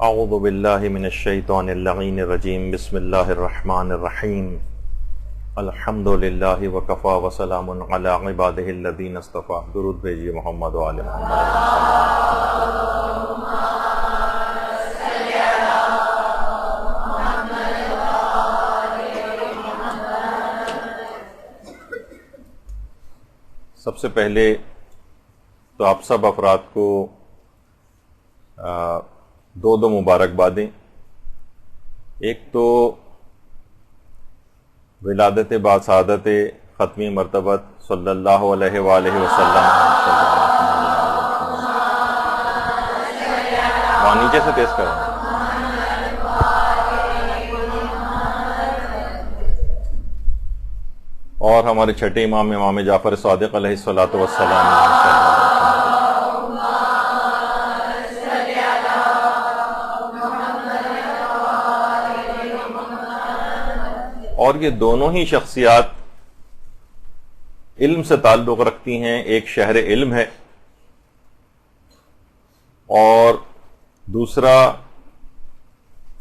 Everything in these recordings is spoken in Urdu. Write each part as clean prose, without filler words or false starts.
اعوذ باللہ من الشیطان اللعین الرجیم بسم اللہ الرحمن الرحیم الحمد للہ وکفی وسلام علی عبادہ الذین اصطفی. درود بھیجیے محمد و آل محمد. سب سے پہلے تو آپ سب افراد کو دو مبارکبادیں. ایک تو ولادت با سعادت ختمی مرتبت صلی اللہ علیہ وآلہ وسلم. وہاں نیچے سے تیز کریں. اور ہمارے چھٹے امام جعفر صادق علیہ الصلوۃ والسلام. اور یہ دونوں ہی شخصیات علم سے تعلق رکھتی ہیں. ایک شہر علم ہے اور دوسرا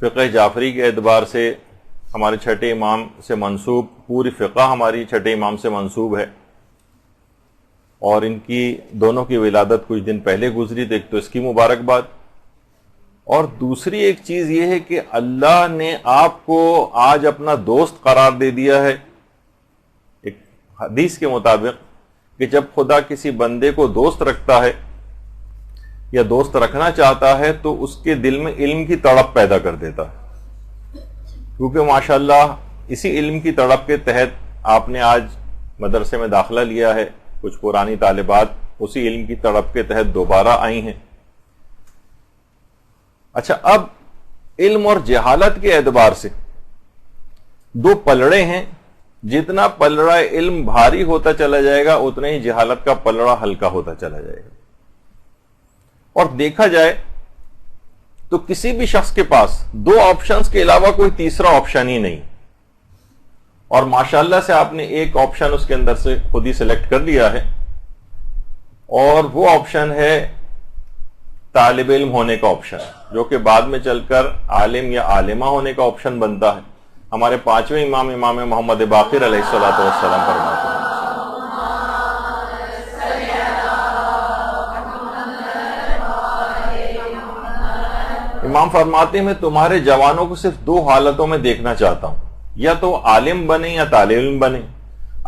فقہ جعفری کے اعتبار سے ہمارے چھٹے امام سے منسوب. پوری فقہ ہماری چھٹے امام سے منسوب ہے اور ان کی دونوں کی ولادت کچھ دن پہلے گزری. تو ایک تو اس کی مبارکباد. اور دوسری ایک چیز یہ ہے کہ اللہ نے آپ کو آج اپنا دوست قرار دے دیا ہے. ایک حدیث کے مطابق کہ جب خدا کسی بندے کو دوست رکھتا ہے یا دوست رکھنا چاہتا ہے تو اس کے دل میں علم کی تڑپ پیدا کر دیتا ہے. کیونکہ ماشاءاللہ اسی علم کی تڑپ کے تحت آپ نے آج مدرسے میں داخلہ لیا ہے. کچھ پرانی طالبات اسی علم کی تڑپ کے تحت دوبارہ آئی ہیں. اچھا، اب علم اور جہالت کے اعتبار سے دو پلڑے ہیں. جتنا پلڑا علم بھاری ہوتا چلا جائے گا اتنا ہی جہالت کا پلڑا ہلکا ہوتا چلا جائے گا. اور دیکھا جائے تو کسی بھی شخص کے پاس دو آپشنز کے علاوہ کوئی تیسرا آپشن ہی نہیں. اور ماشاءاللہ سے آپ نے ایک آپشن اس کے اندر سے خود ہی سلیکٹ کر لیا ہے اور وہ آپشن ہے طالب علم ہونے کا آپشن، جو کہ بعد میں چل کر عالم یا عالمہ ہونے کا آپشن بنتا ہے. ہمارے پانچویں امام محمد باقر علیہ الصلوۃ والسلام فرماتے ہیں امام فرماتے ہیں میں تمہارے جوانوں کو صرف دو حالتوں میں دیکھنا چاہتا ہوں، یا تو عالم بنے یا طالب علم بنے.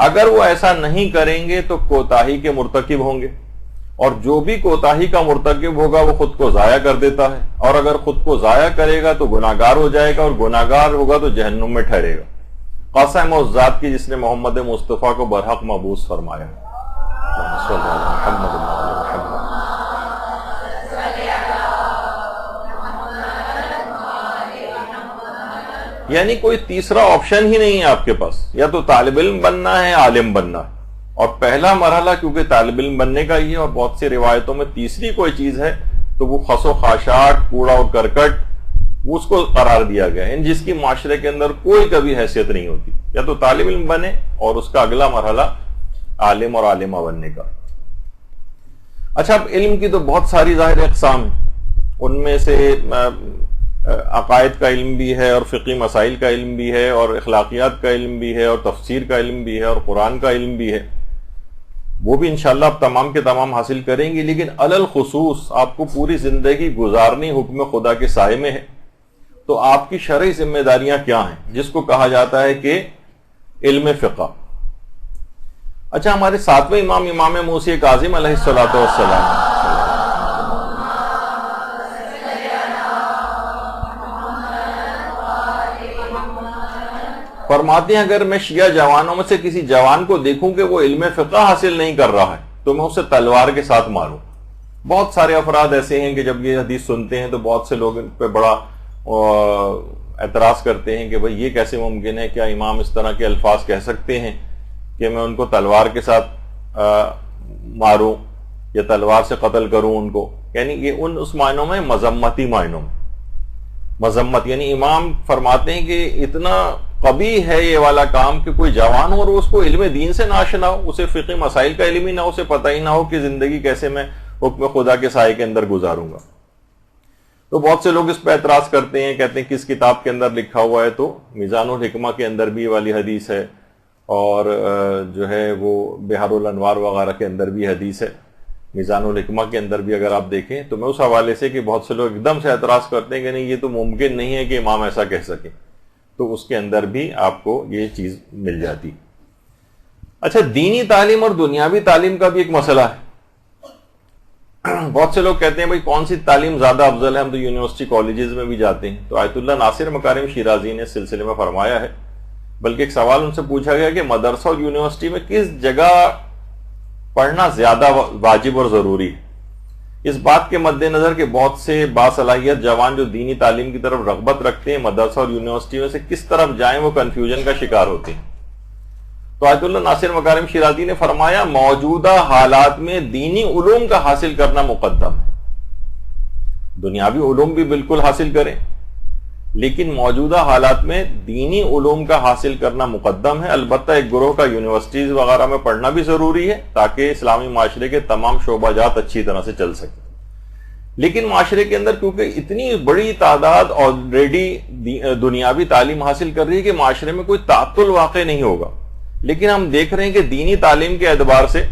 اگر وہ ایسا نہیں کریں گے تو کوتاہی کے مرتکب ہوں گے، اور جو بھی کوتاہی کا مرتکب ہوگا وہ خود کو ضائع کر دیتا ہے، اور اگر خود کو ضائع کرے گا تو گناہگار ہو جائے گا، اور گناہگار ہوگا تو جہنم میں ٹھہرے گا. قسم اس ذات کی جس نے محمد مصطفیٰ کو برحق مبعوث فرمایا. یعنی کوئی تیسرا آپشن ہی نہیں ہے آپ کے پاس، یا تو طالب علم بننا ہے عالم بننا ہے. اور پہلا مرحلہ کیونکہ طالب علم بننے کا ہی ہے، اور بہت سی روایتوں میں تیسری کوئی چیز ہے تو وہ خس و خاشاک، کوڑا و کرکٹ، وہ اس کو قرار دیا گیا ہے جس کی معاشرے کے اندر کوئی کبھی حیثیت نہیں ہوتی. یا تو طالب علم بنے اور اس کا اگلا مرحلہ عالم اور عالمہ بننے کا. اچھا، اب علم کی تو بہت ساری ظاہر اقسام ہیں. ان میں سے عقائد کا علم بھی ہے، اور فقہی مسائل کا علم بھی ہے، اور اخلاقیات کا علم بھی ہے، اور تفسیر کا علم بھی ہے، اور قرآن کا علم بھی ہے. وہ بھی انشاءاللہ آپ تمام کے تمام حاصل کریں گے. لیکن علل خصوص آپ کو پوری زندگی گزارنی حکم خدا کے سائے میں ہے. تو آپ کی شرعی ذمہ داریاں کیا ہیں، جس کو کہا جاتا ہے کہ علم فقہ. اچھا، ہمارے ساتویں امام موسی کاظم علیہ الصلوۃ والسلام فرماتے ہیں اگر میں شیعہ جوانوں میں سے کسی جوان کو دیکھوں کہ وہ علم فقہ حاصل نہیں کر رہا ہے تو میں اسے تلوار کے ساتھ ماروں. بہت سارے افراد ایسے ہیں کہ جب یہ حدیث سنتے ہیں تو بہت سے لوگ ان پہ بڑا اعتراض کرتے ہیں کہ بھئی یہ کیسے ممکن ہے، کیا امام اس طرح کے الفاظ کہہ سکتے ہیں کہ میں ان کو تلوار کے ساتھ ماروں یا تلوار سے قتل کروں ان کو. یعنی یہ اس معنوں میں مذمتی معنوں میں مذمت، یعنی امام فرماتے ہیں کہ اتنا قبیح ہے یہ والا کام کہ کوئی جوان ہو اور اس کو علم دین سے نہ آشنا ہو، اسے فقہ مسائل کا علم ہی نہ ہو، اسے پتہ ہی نہ ہو کہ زندگی کیسے میں حکم خدا کے سائے کے اندر گزاروں گا. تو بہت سے لوگ اس پہ اعتراض کرتے ہیں، کہتے ہیں کس کتاب کے اندر لکھا ہوا ہے، تو میزان الحکمہ کے اندر بھی والی حدیث ہے، اور جو ہے وہ بحار الانوار وغیرہ کے اندر بھی حدیث ہے، میزان الحکمہ کے اندر بھی اگر آپ دیکھیں تو میں اس حوالے سے کہ بہت سے لوگ ایک دم سے اعتراض کرتے ہیں کہ نہیں یہ تو ممکن نہیں ہے کہ امام ایسا کہہ سکے، تو اس کے اندر بھی آپ کو یہ چیز مل جاتی۔ اچھا، دینی تعلیم اور دنیاوی تعلیم کا بھی ایک مسئلہ ہے۔ بہت سے لوگ کہتے ہیں بھائی کون سی تعلیم زیادہ افضل ہے، ہم تو یونیورسٹی کالجز میں بھی جاتے ہیں، تو آیت اللہ ناصر مکارم شیرازی نے اس سلسلے میں فرمایا ہے، بلکہ ایک سوال ان سے پوچھا گیا کہ مدرسہ اور یونیورسٹی میں کس جگہ پڑھنا زیادہ واجب اور ضروری ہے؟ اس بات کے مد نظر کہ بہت سے باصلاحیت جوان جو دینی تعلیم کی طرف رغبت رکھتے ہیں، مدرسہ اور یونیورسٹی میں سے کس طرف جائیں وہ کنفیوژن کا شکار ہوتے ہیں۔ تو آیت اللہ ناصر مکارم شیرازی نے فرمایا موجودہ حالات میں دینی علوم کا حاصل کرنا مقدم ہے، دنیاوی علوم بھی بالکل حاصل کریں، لیکن موجودہ حالات میں دینی علوم کا حاصل کرنا مقدم ہے۔ البتہ ایک گروہ کا یونیورسٹیز وغیرہ میں پڑھنا بھی ضروری ہے تاکہ اسلامی معاشرے کے تمام شعبہ جات اچھی طرح سے چل سکیں، لیکن معاشرے کے اندر کیونکہ اتنی بڑی تعداد آلریڈی دنیاوی تعلیم حاصل کر رہی ہے کہ معاشرے میں کوئی تعطل واقع نہیں ہوگا، لیکن ہم دیکھ رہے ہیں کہ دینی تعلیم کے اعتبار سے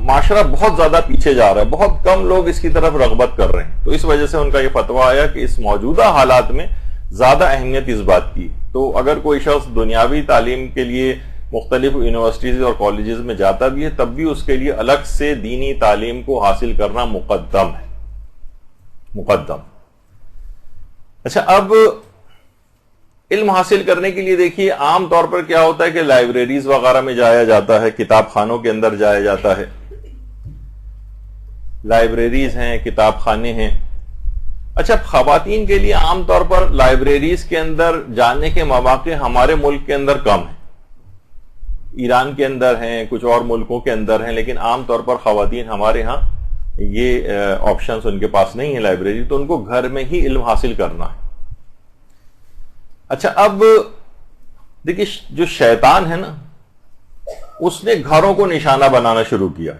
معاشرہ بہت زیادہ پیچھے جا رہا ہے، بہت کم لوگ اس کی طرف رغبت کر رہے ہیں، تو اس وجہ سے ان کا یہ فتویٰ آیا کہ اس موجودہ حالات میں زیادہ اہمیت اس بات کی۔ تو اگر کوئی شخص دنیاوی تعلیم کے لیے مختلف یونیورسٹیز اور کالجز میں جاتا بھی ہے تب بھی اس کے لیے الگ سے دینی تعلیم کو حاصل کرنا مقدم ہے، مقدم۔ اچھا، اب علم حاصل کرنے کے لیے دیکھیے عام طور پر کیا ہوتا ہے کہ لائبریریز وغیرہ میں جایا جاتا ہے، کتاب خانوں کے اندر جایا جاتا ہے، لائبریریز ہیں، کتاب خانے ہیں۔ اچھا، خواتین کے لیے عام طور پر لائبریریز کے اندر جانے کے مواقع ہمارے ملک کے اندر کم ہیں، ایران کے اندر ہیں، کچھ اور ملکوں کے اندر ہیں، لیکن عام طور پر خواتین ہمارے ہاں یہ آپشنز ان کے پاس نہیں ہے لائبریری، تو ان کو گھر میں ہی علم حاصل کرنا ہے۔ اچھا، اب دیکھیے جو شیطان ہے نا اس نے گھروں کو نشانہ بنانا شروع کیا۔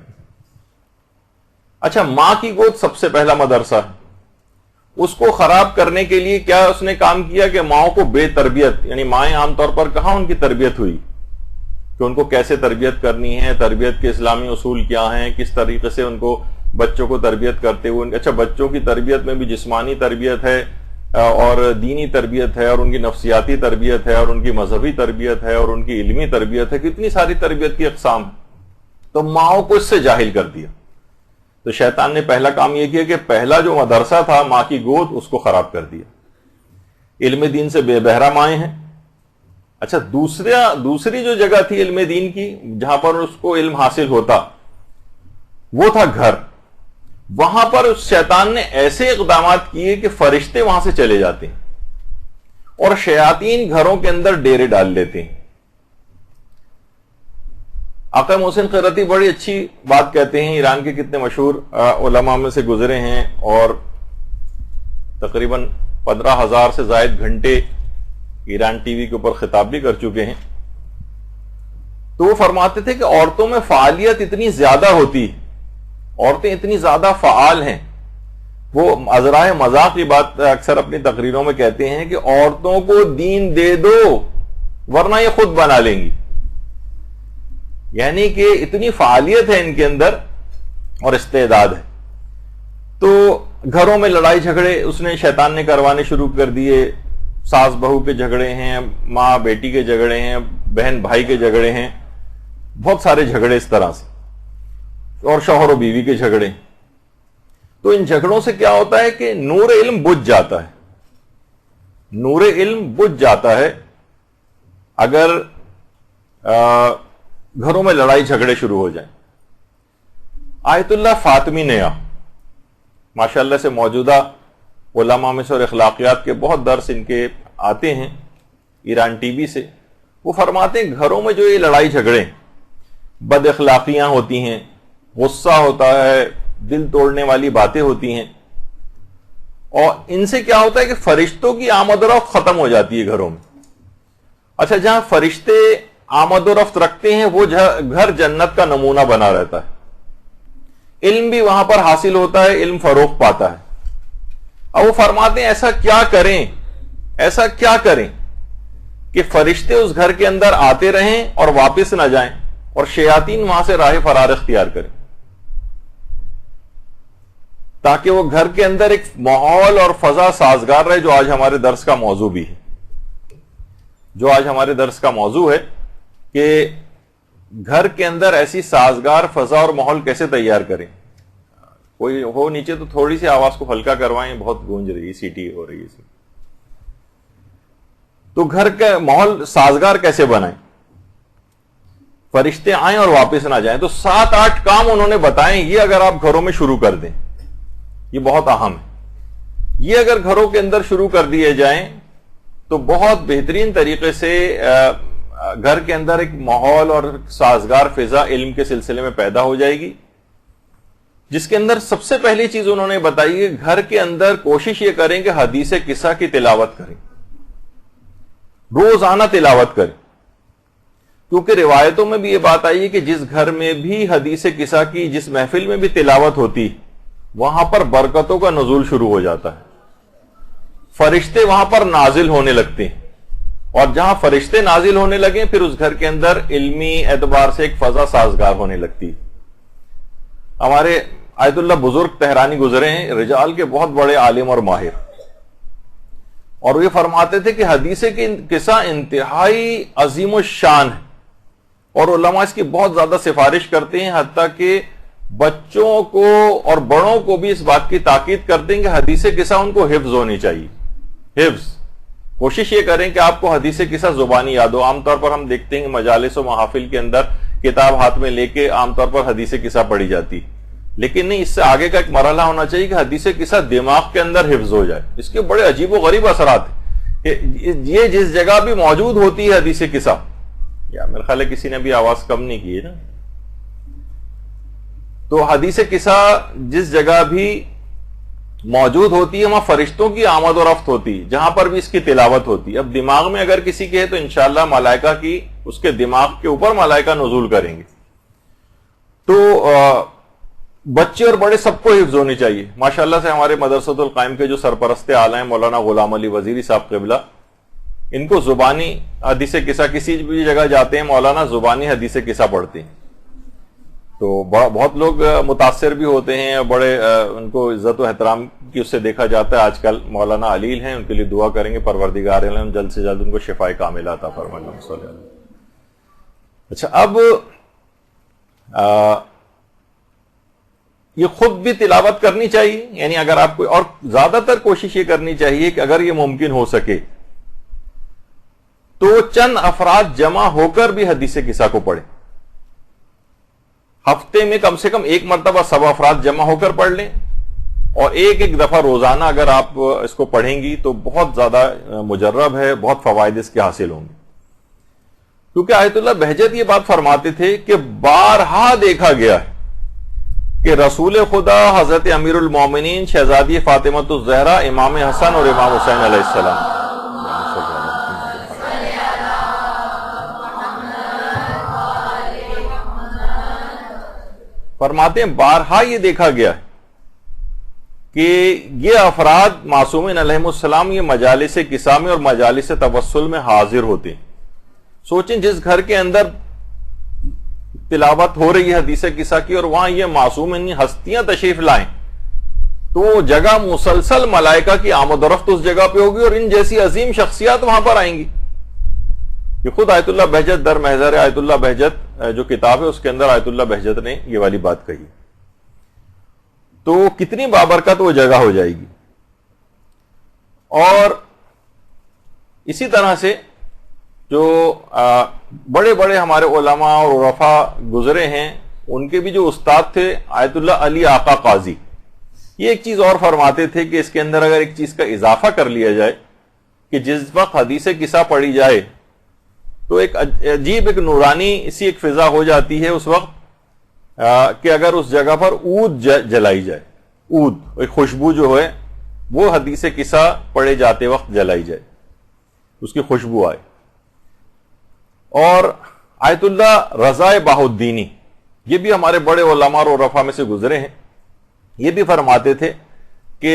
اچھا، ماں کی گود سب سے پہلا مدرسہ ہے، اس کو خراب کرنے کے لیے کیا اس نے کام کیا کہ ماؤں کو بے تربیت، یعنی مائیں عام طور پر کہاں ان کی تربیت ہوئی کہ ان کو کیسے تربیت کرنی ہے، تربیت کے اسلامی اصول کیا ہیں، کس طریقے سے ان کو بچوں کو تربیت کرتے ہوئے۔ اچھا، بچوں کی تربیت میں بھی جسمانی تربیت ہے اور دینی تربیت ہے اور ان کی نفسیاتی تربیت ہے اور ان کی مذہبی تربیت ہے اور ان کی علمی تربیت ہے، کتنی ساری تربیت کی اقسام، تو ماؤں کو اس سے جاہل کر دیا۔ تو شیطان نے پہلا کام یہ کیا کہ پہلا جو مدرسہ تھا ماں کی گود اس کو خراب کر دیا، علم دین سے بے بہرہ مائیں ہیں۔ اچھا، دوسری جو جگہ تھی علم دین کی جہاں پر اس کو علم حاصل ہوتا وہ تھا گھر، وہاں پر اس شیطان نے ایسے اقدامات کیے کہ فرشتے وہاں سے چلے جاتے ہیں اور شیاطین گھروں کے اندر ڈیرے ڈال لیتے ہیں۔ آقا محسن قرتی بڑی اچھی بات کہتے ہیں، ایران کے کتنے مشہور علماء میں سے گزرے ہیں اور تقریباً 15,000 سے زائد گھنٹے ایران ٹی وی کے اوپر خطاب بھی کر چکے ہیں۔ تو وہ فرماتے تھے کہ عورتوں میں فعالیت اتنی زیادہ ہوتی، عورتیں اتنی زیادہ فعال ہیں، وہ ازرائے مذاق کی بات اکثر اپنی تقریروں میں کہتے ہیں کہ عورتوں کو دین دے دو ورنہ یہ خود بنا لیں گی، یعنی کہ اتنی فعالیت ہے ان کے اندر اور استعداد ہے۔ تو گھروں میں لڑائی جھگڑے اس نے شیطان نے کروانے شروع کر دیے، ساس بہو کے جھگڑے ہیں، ماں بیٹی کے جھگڑے ہیں، بہن بھائی کے جھگڑے ہیں، بہت سارے جھگڑے اس طرح سے، اور شوہر و بیوی کے جھگڑے۔ تو ان جھگڑوں سے کیا ہوتا ہے کہ نور علم بجھ جاتا ہے، نور علم بجھ جاتا ہے اگر گھروں میں لڑائی جھگڑے شروع ہو جائیں۔ آیت اللہ فاطمی نیا ماشاءاللہ سے موجودہ علماء میں سے اور اخلاقیات کے بہت درس ان کے آتے ہیں ایران ٹی وی سے، وہ فرماتے ہیں گھروں میں جو یہ لڑائی جھگڑے بد اخلاقیاں ہوتی ہیں، غصہ ہوتا ہے، دل توڑنے والی باتیں ہوتی ہیں، اور ان سے کیا ہوتا ہے کہ فرشتوں کی آمد و رفت ختم ہو جاتی ہے گھروں میں۔ اچھا، جہاں فرشتے آمد و رفت رکھتے ہیں وہ گھر جنت کا نمونہ بنا رہتا ہے، علم بھی وہاں پر حاصل ہوتا ہے، علم فروغ پاتا ہے۔ اب وہ فرماتے ہیں ایسا کیا کریں کہ فرشتے اس گھر کے اندر آتے رہیں اور واپس نہ جائیں اور شیاطین وہاں سے راہ فرار اختیار کریں، تاکہ وہ گھر کے اندر ایک ماحول اور فضا سازگار رہے، جو آج ہمارے درس کا موضوع بھی ہے، کہ گھر کے اندر ایسی سازگار فضا اور ماحول کیسے تیار کریں۔ کوئی ہو نیچے تو تھوڑی سی آواز کو ہلکا کروائیں، بہت گونج رہی ہے، سیٹی ہو رہی ہے۔ تو گھر کا ماحول سازگار کیسے بنائیں، فرشتے آئیں اور واپس نہ جائیں۔ تو 7-8 کام انہوں نے بتائے، یہ اگر آپ گھروں میں شروع کر دیں، یہ بہت اہم ہے، یہ اگر گھروں کے اندر شروع کر دیے جائیں تو بہت بہترین طریقے سے گھر کے اندر ایک ماحول اور سازگار فضا علم کے سلسلے میں پیدا ہو جائے گی، جس کے اندر سب سے پہلی چیز انہوں نے بتائی کہ گھر کے اندر کوشش یہ کریں کہ حدیث قصہ کی تلاوت کریں، روزانہ تلاوت کریں، کیونکہ روایتوں میں بھی یہ بات آئی ہے کہ جس گھر میں بھی حدیث قصہ کی، جس محفل میں بھی تلاوت ہوتی، وہاں پر برکتوں کا نزول شروع ہو جاتا ہے، فرشتے وہاں پر نازل ہونے لگتے ہیں، اور جہاں فرشتے نازل ہونے لگیں پھر اس گھر کے اندر علمی اعتبار سے ایک فضا سازگار ہونے لگتی ہے۔ ہمارے آیت اللہ بزرگ تہرانی گزرے ہیں، رجال کے بہت بڑے عالم اور ماہر، اور وہ یہ فرماتے تھے کہ حدیث کی قصہ انتہائی عظیم الشان ہے، اور علماء اس کی بہت زیادہ سفارش کرتے ہیں، حتیٰ کہ بچوں کو اور بڑوں کو بھی اس بات کی تاکید کرتے ہیں کہ حدیث قصہ ان کو حفظ ہونی چاہیے، حفظ۔ کوشش یہ کریں کہ آپ کو حدیث قصہ زبانی یاد ہو۔ عام طور پر ہم دیکھتے ہیں کہ مجالس و محافل کے اندر کتاب ہاتھ میں لے کے عام طور پر حدیث قصہ پڑھی جاتی، لیکن نہیں، اس سے آگے کا ایک مرحلہ ہونا چاہیے کہ حدیث قصہ دماغ کے اندر حفظ ہو جائے۔ اس کے بڑے عجیب و غریب اثرات ہیں کہ یہ جس جگہ بھی موجود ہوتی ہے حدیث قصہ، یا میرے خیال ہے کسی نے بھی آواز کم نہیں کی ہے نا، تو حدیث قصہ جس جگہ بھی موجود ہوتی ہے وہاں فرشتوں کی آمد و رفت ہوتی، جہاں پر بھی اس کی تلاوت ہوتی۔ اب دماغ میں اگر کسی کے ہے تو انشاءاللہ ملائکہ کی اس کے دماغ کے اوپر ملائکہ نزول کریں گے۔ تو بچے اور بڑے سب کو حفظ ہونی چاہیے۔ ماشاءاللہ سے ہمارے مدرسۃ القائم کے جو سرپرست اعلیٰ ہیں مولانا غلام علی وزیری صاحب قبلہ، ان کو زبانی حدیث قصہ، کسی بھی جگہ جاتے ہیں مولانا زبانی حدیث قصہ پڑھتے ہیں، تو بہت لوگ متاثر بھی ہوتے ہیں، بڑے ان کو عزت و احترام کی اس سے دیکھا جاتا ہے۔ آج کل مولانا علیل ہیں، ان کے لیے دعا کریں گے پروردگار عالم جلد سے جلد ان کو شفاء کاملہ عطا فرمائے۔ اچھا، اب یہ خود بھی تلاوت کرنی چاہیے، یعنی اگر آپ کو، اور زیادہ تر کوشش یہ کرنی چاہیے کہ اگر یہ ممکن ہو سکے تو چند افراد جمع ہو کر بھی حدیث قصہ کو پڑھیں، ہفتے میں کم سے کم ایک مرتبہ سب افراد جمع ہو کر پڑھ لیں، اور ایک دفعہ روزانہ اگر آپ اس کو پڑھیں گی تو بہت زیادہ مجرب ہے، بہت فوائد اس کے حاصل ہوں گے۔ کیونکہ آیت اللہ بہجت یہ بات فرماتے تھے کہ بارہا دیکھا گیا ہے کہ رسول خدا حضرت امیر المومنین شہزادی فاطمہ الزہرا، امام حسن اور امام حسین علیہ السلام، فرماتے ہیں بارہا یہ دیکھا گیا ہے کہ یہ افراد معصومین علیہم السلام یہ مجالس قصہ میں اور مجالس توسل میں حاضر ہوتے ہیں۔ سوچیں جس گھر کے اندر تلاوت ہو رہی ہے حدیث قصہ کی اور وہاں یہ معصومین ہستیاں تشریف لائیں، تو وہ جگہ مسلسل ملائکہ کی آمد و رفت اس جگہ پہ ہوگی، اور ان جیسی عظیم شخصیات وہاں پر آئیں گی۔ یہ خود آیت اللہ بہجت در محضر آیت اللہ بہجت جو کتاب ہے اس کے اندر آیت اللہ بہجت نے یہ والی بات کہی، تو کتنی بابرکت وہ جگہ ہو جائے گی۔ اور اسی طرح سے جو بڑے بڑے ہمارے علماء اور عرفاء گزرے ہیں، ان کے بھی جو استاد تھے آیت اللہ علی آقا قاضی، یہ ایک چیز اور فرماتے تھے کہ اس کے اندر اگر ایک چیز کا اضافہ کر لیا جائے کہ جس وقت حدیث قصہ پڑھی جائے تو ایک عجیب ایک نورانی اسی ایک فضا ہو جاتی ہے اس وقت کہ اگر اس جگہ پر عود جلائی جائے، عود ایک خوشبو جو ہے وہ حدیث قصہ پڑھے جاتے وقت جلائی جائے، اس کی خوشبو آئے۔ اور آیت اللہ رضا بہاؤالدینی، یہ بھی ہمارے بڑے علماء اور عرفاء میں سے گزرے ہیں، یہ بھی فرماتے تھے کہ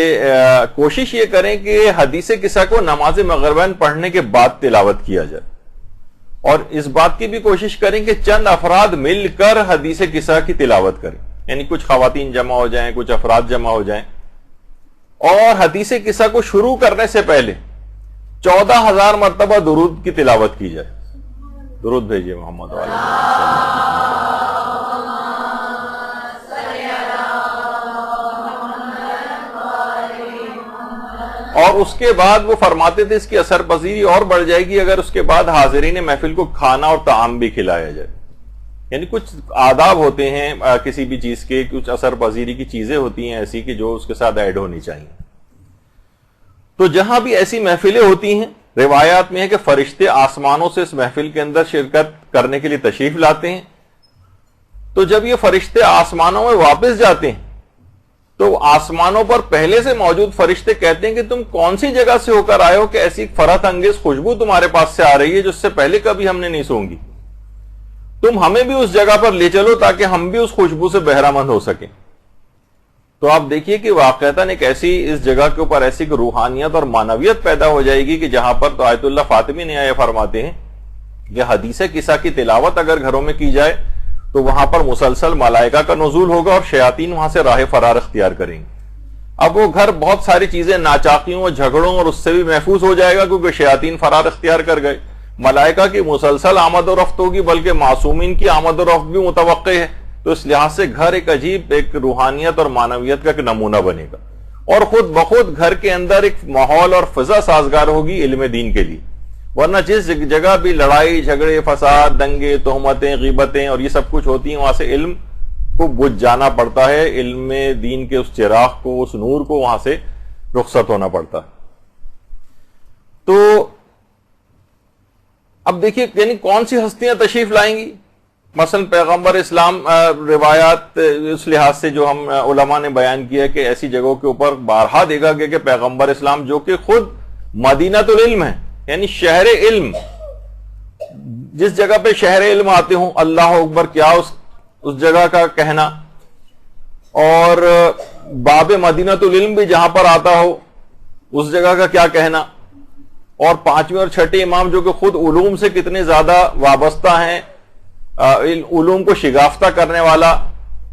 کوشش یہ کریں کہ حدیث قصہ کو نماز مغربین پڑھنے کے بعد تلاوت کیا جائے، اور اس بات کی بھی کوشش کریں کہ چند افراد مل کر حدیث قصہ کی تلاوت کریں، یعنی کچھ خواتین جمع ہو جائیں، کچھ افراد جمع ہو جائیں، اور حدیث قصہ کو شروع کرنے سے پہلے 14,000 مرتبہ درود کی تلاوت کی جائے. درود بھیجیے محمد علیہ وسلم. اور اس کے بعد وہ فرماتے تھے اس کی اثر پذیری اور بڑھ جائے گی اگر اس کے بعد حاضرین محفل کو کھانا اور طعام بھی کھلایا جائے. یعنی کچھ آداب ہوتے ہیں کسی بھی چیز کے، کچھ اثر پذیری کی چیزیں ہوتی ہیں ایسی کہ جو اس کے ساتھ ایڈ ہونی چاہیے. تو جہاں بھی ایسی محفلیں ہوتی ہیں، روایات میں ہے کہ فرشتے آسمانوں سے اس محفل کے اندر شرکت کرنے کے لیے تشریف لاتے ہیں. تو جب یہ فرشتے آسمانوں میں واپس جاتے ہیں تو آسمانوں پر پہلے سے موجود فرشتے کہتے ہیں کہ تم کون سی جگہ سے ہو کر آئے ہو کہ ایسی فرحت انگیز خوشبو تمہارے پاس سے آ رہی ہے جو اس سے پہلے کبھی ہم نے نہیں سونگی. تم ہمیں بھی اس جگہ پر لے چلو تاکہ ہم بھی اس خوشبو سے بہرہ مند ہو سکیں. تو آپ دیکھیے کہ واقعتاً ایک ایسی اس جگہ کے اوپر ایسی روحانیت اور معنویت پیدا ہو جائے گی کہ جہاں پر تو آیت اللہ فاطمی نے یہ فرماتے ہیں کہ حدیث قصہ کی تلاوت اگر گھروں میں کی جائے تو وہاں پر مسلسل ملائکہ کا نزول ہوگا اور شیاطین وہاں سے راہ فرار اختیار کریں گے. اب وہ گھر بہت ساری چیزیں ناچاقیوں اور جھگڑوں اور اس سے بھی محفوظ ہو جائے گا کیونکہ شیاطین فرار اختیار کر گئے. ملائکہ کی مسلسل آمد و رفت ہوگی بلکہ معصومین کی آمد و رفت بھی متوقع ہے. تو اس لحاظ سے گھر ایک عجیب ایک روحانیت اور معنویت کا ایک نمونہ بنے گا، اور خود بخود گھر کے اندر ایک ماحول اور فضا سازگار ہوگی علم دین کے لیے. ورنہ جس جگہ بھی لڑائی جھگڑے فساد دنگے تہمتیں غیبتیں اور یہ سب کچھ ہوتی ہیں وہاں سے علم کو بجھ جانا پڑتا ہے، علم دین کے اس چراغ کو اس نور کو وہاں سے رخصت ہونا پڑتا ہے. تو اب دیکھیے یعنی کون سی ہستیاں تشریف لائیں گی. مثلا پیغمبر اسلام روایات اس لحاظ سے جو ہم علماء نے بیان کیا کہ ایسی جگہوں کے اوپر بارہا دیکھا گیا کہ پیغمبر اسلام جو کہ خود مدینۃ العلم ہے یعنی شہر علم، جس جگہ پہ شہر علم آتے ہوں اللہ اکبر کیا اس جگہ کا کہنا، اور باب مدینۃ العلم بھی جہاں پر آتا ہو اس جگہ کا کیا کہنا، اور پانچویں اور چھٹے امام جو کہ خود علوم سے کتنے زیادہ وابستہ ہیں، علوم کو شگافتہ کرنے والا